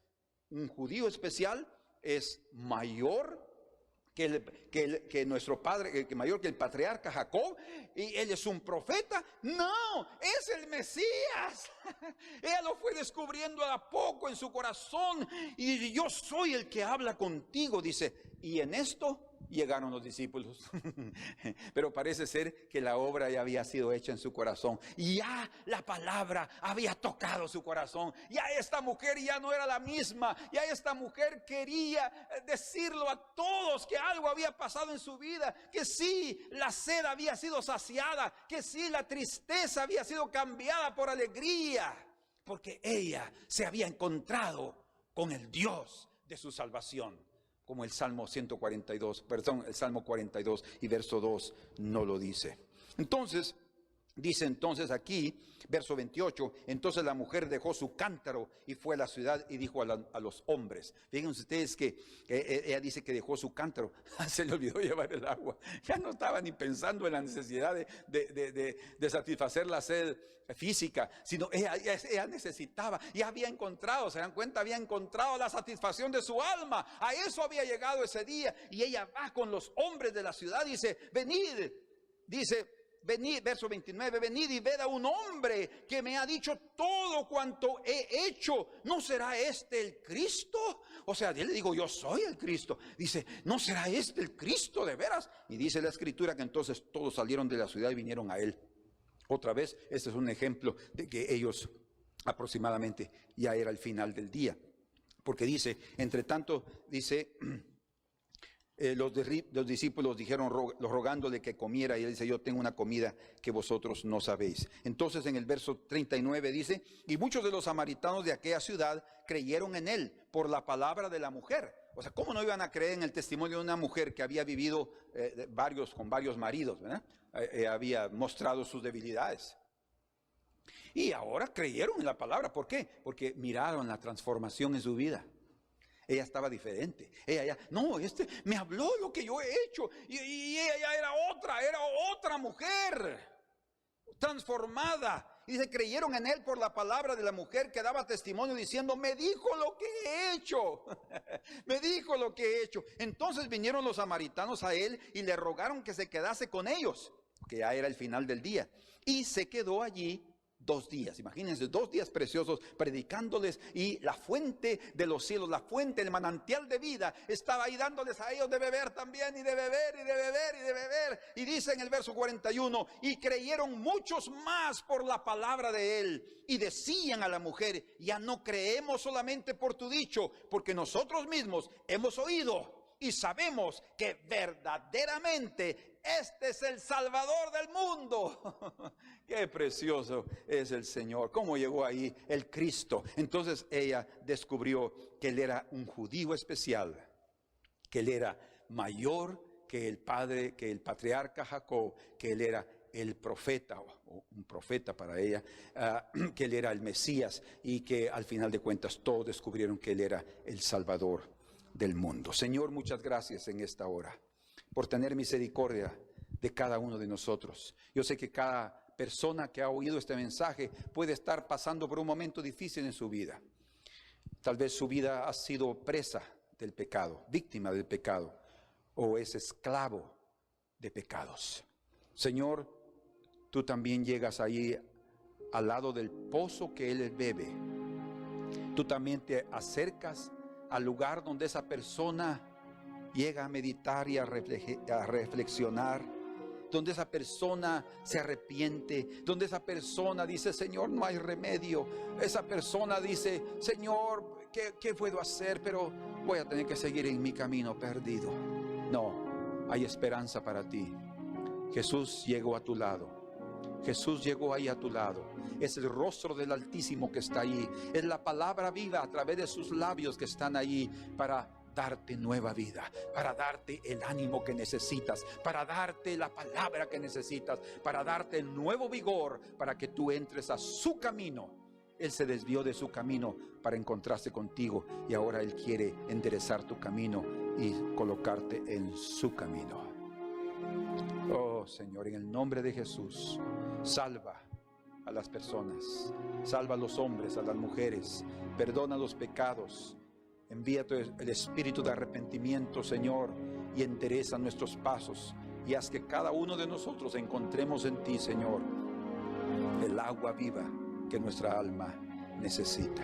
un judío especial, es mayor que nuestro padre, que mayor que el patriarca Jacob, y él es un profeta. No, es el Mesías. Ella lo fue descubriendo a poco en su corazón, y yo soy el que habla contigo, dice. Y en esto llegaron los discípulos. Pero parece ser que la obra ya había sido hecha en su corazón. Y ya la palabra había tocado su corazón. Ya esta mujer ya no era la misma. Ya esta mujer quería decirlo a todos que algo había pasado en su vida. Que sí, la sed había sido saciada. Que sí, la tristeza había sido cambiada por alegría. Porque ella se había encontrado con el Dios de su salvación. Como el Salmo 142, perdón, el Salmo 42 y verso 2 no lo dice. Entonces, Dice entonces aquí, verso 28, entonces la mujer dejó su cántaro y fue a la ciudad y dijo a los hombres. Fíjense ustedes que ella dice que dejó su cántaro, se le olvidó llevar el agua. Ya no estaba ni pensando en la necesidad de satisfacer la sed física, sino ella necesitaba, ya había encontrado, se dan cuenta, había encontrado la satisfacción de su alma. A eso había llegado ese día, y ella va con los hombres de la ciudad, dice, venid, dice, venid, verso 29, venid y ved a un hombre que me ha dicho todo cuanto he hecho. ¿No será este el Cristo? O sea, yo le digo, yo soy el Cristo. Dice, ¿no será este el Cristo de veras? Y dice la escritura que entonces todos salieron de la ciudad y vinieron a él. Otra vez, este es un ejemplo de que ellos aproximadamente ya era el final del día. Porque dice, entre tanto, dice... Los discípulos dijeron rogándole que comiera, y él dice, yo tengo una comida que vosotros no sabéis. Entonces en el verso 39 dice, y muchos de los samaritanos de aquella ciudad creyeron en él por la palabra de la mujer. O sea, ¿cómo no iban a creer en el testimonio de una mujer que había vivido con varios maridos, ¿verdad? Había mostrado sus debilidades. Y ahora creyeron en la palabra. ¿Por qué? Porque miraron la transformación en su vida. Ella estaba diferente. Ella ya, no, me habló lo que yo he hecho. Y ella ya era otra mujer transformada. Y dice, creyeron en él por la palabra de la mujer que daba testimonio diciendo, me dijo lo que he hecho. Me dijo lo que he hecho. Entonces vinieron los samaritanos a él y le rogaron que se quedase con ellos, que ya era el final del día. Y se quedó allí 2 días, imagínense, 2 días preciosos predicándoles, y la fuente de los cielos, la fuente, el manantial de vida estaba ahí dándoles a ellos de beber también, y de beber, y de beber, y de beber. Y dice en el verso 41, y creyeron muchos más por la palabra de él, y decían a la mujer, ya no creemos solamente por tu dicho, porque nosotros mismos hemos oído y sabemos que verdaderamente este es el Salvador del mundo. Qué precioso es el Señor. ¿Cómo llegó ahí el Cristo? Entonces ella descubrió que él era un judío especial, que él era mayor que el padre, que el patriarca Jacob, que él era el profeta, o un profeta para ella, que él era el Mesías, y que al final de cuentas todos descubrieron que él era el Salvador del mundo. Señor, muchas gracias en esta hora por tener misericordia de cada uno de nosotros. Yo sé que cada persona que ha oído este mensaje puede estar pasando por un momento difícil en su vida. Tal vez su vida ha sido presa del pecado, víctima del pecado, o es esclavo de pecados. Señor, tú también llegas ahí al lado del pozo que él bebe. Tú también te acercas al lugar donde esa persona llega a meditar y a reflexionar, donde esa persona se arrepiente, donde esa persona dice, Señor, no hay remedio. Esa persona dice, Señor, ¿qué puedo hacer? Pero voy a tener que seguir en mi camino perdido. No, hay esperanza para ti. Jesús llegó a tu lado. Jesús llegó ahí a tu lado. Es el rostro del Altísimo que está ahí. Es la palabra viva a través de sus labios que están ahí para darte nueva vida, para darte el ánimo que necesitas, para darte la palabra que necesitas, para darte el nuevo vigor, para que tú entres a su camino. Él se desvió de su camino para encontrarse contigo, y ahora Él quiere enderezar tu camino y colocarte en su camino. Oh Señor, en el nombre de Jesús, salva a las personas, salva a los hombres, a las mujeres, perdona los pecados, envía el espíritu de arrepentimiento, Señor, y endereza nuestros pasos, y haz que cada uno de nosotros encontremos en ti, Señor, el agua viva que nuestra alma necesita.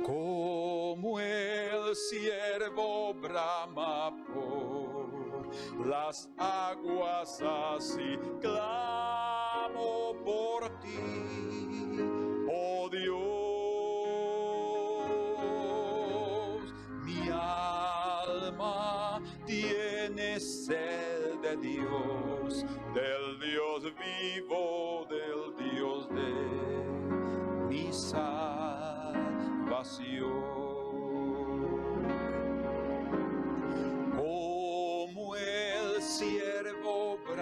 Como el ciervo brama por las aguas, así clamo por ti, oh Dios. Mi alma tiene sed de Dios, del Dios vivo, del Dios de mi salvación. Como el ciervo brama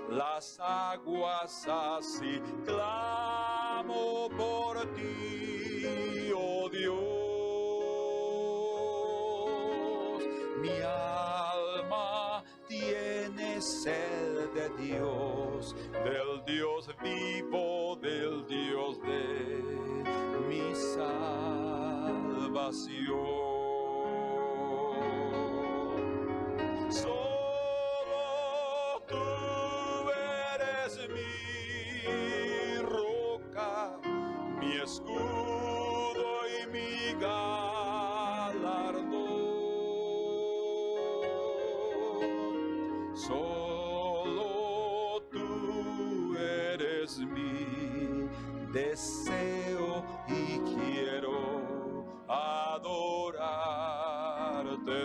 las aguas así. Clamo por ti, oh Dios. Mi alma tiene sed de Dios, del Dios vivo, del Dios de mi salvación. Solo tú eres mi roca, mi escudo y mi galardón. Solo tú eres mi deseo y quiero adorarte,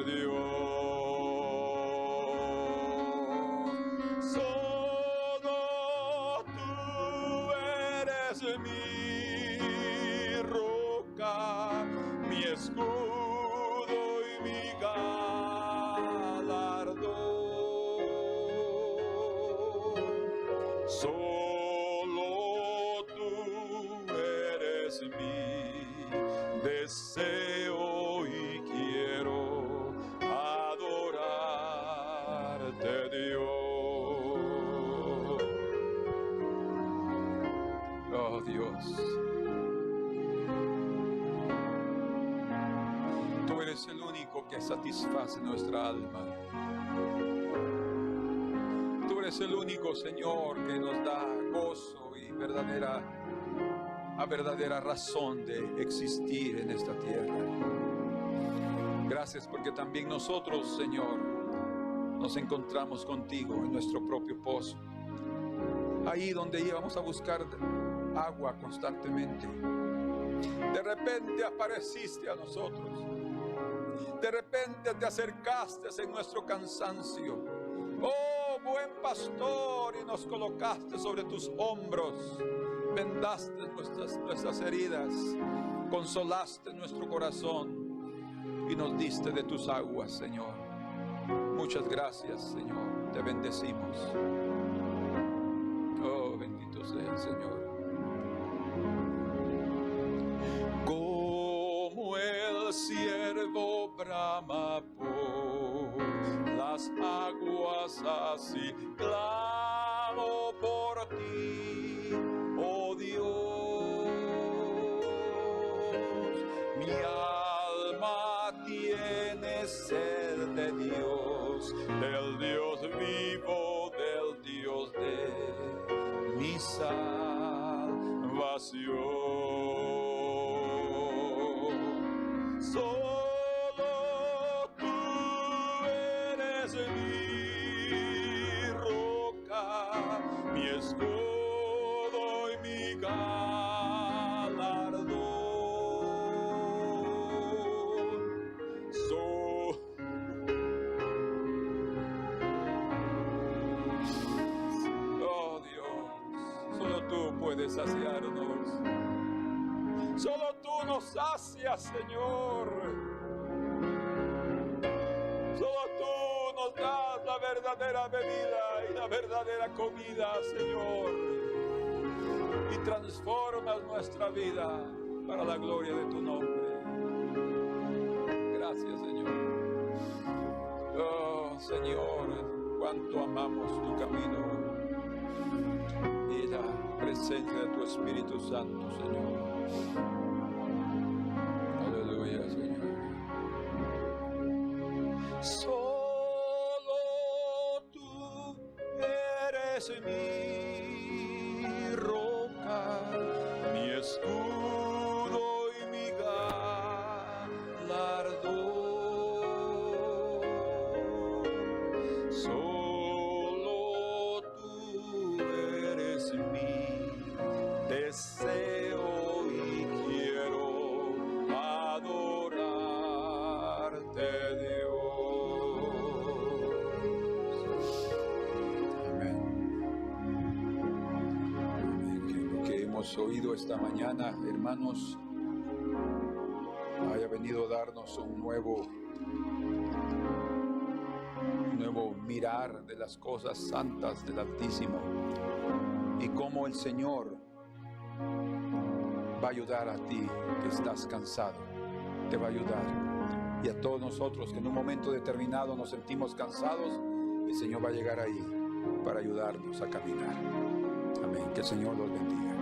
Dios. Solo tú eres mi roca, mi escudo y mi galardón. Solo tú eres mi deseo y quiero adorarte, Dios. Oh Dios, tú eres el único que satisface nuestra alma. Tú eres el único, Señor, que nos da gozo y verdadera razón de existir en esta tierra. Gracias porque también nosotros, Señor, nos encontramos contigo en nuestro propio pozo. Ahí donde íbamos a buscar agua constantemente. De repente apareciste a nosotros. De repente te acercaste en nuestro cansancio. Oh, buen pastor, y nos colocaste sobre tus hombros. Vendaste nuestras heridas, consolaste nuestro corazón y nos diste de tus aguas, Señor. Muchas gracias, Señor. Te bendecimos. Oh, bendito sea el Señor. Como el ciervo brama por las aguas, así clamo por ti, oh Dios. Mi alma tiene sed de Dios, del Dios vivo, del Dios de mi salvación. Solo tú eres mi roca, mi escudo y mi galardón. Oh Dios, solo tú puedes saciarnos. Solo tú nos sacias, Señor. Solo tú nos das la verdadera bebida y la verdadera comida, Señor. Y transformas nuestra vida para la gloria de tu nombre. Gracias, Señor. Oh, Señor, cuánto amamos tu camino y la presencia de tu Espíritu Santo, Señor. Aleluya, Señor. Solo tú eres mi roca, mi escudo y mi galardón. Solo tú eres mi deseo y quiero adorarte, Dios. Amén. Amén. Que lo que hemos oído esta mañana, hermanos, haya venido a darnos un nuevo nuevo mirar de las cosas santas del Altísimo y cómo el Señor va a ayudar a ti que estás cansado, te va a ayudar. Y a todos nosotros que en un momento determinado nos sentimos cansados, el Señor va a llegar ahí para ayudarnos a caminar. Amén. Que el Señor los bendiga.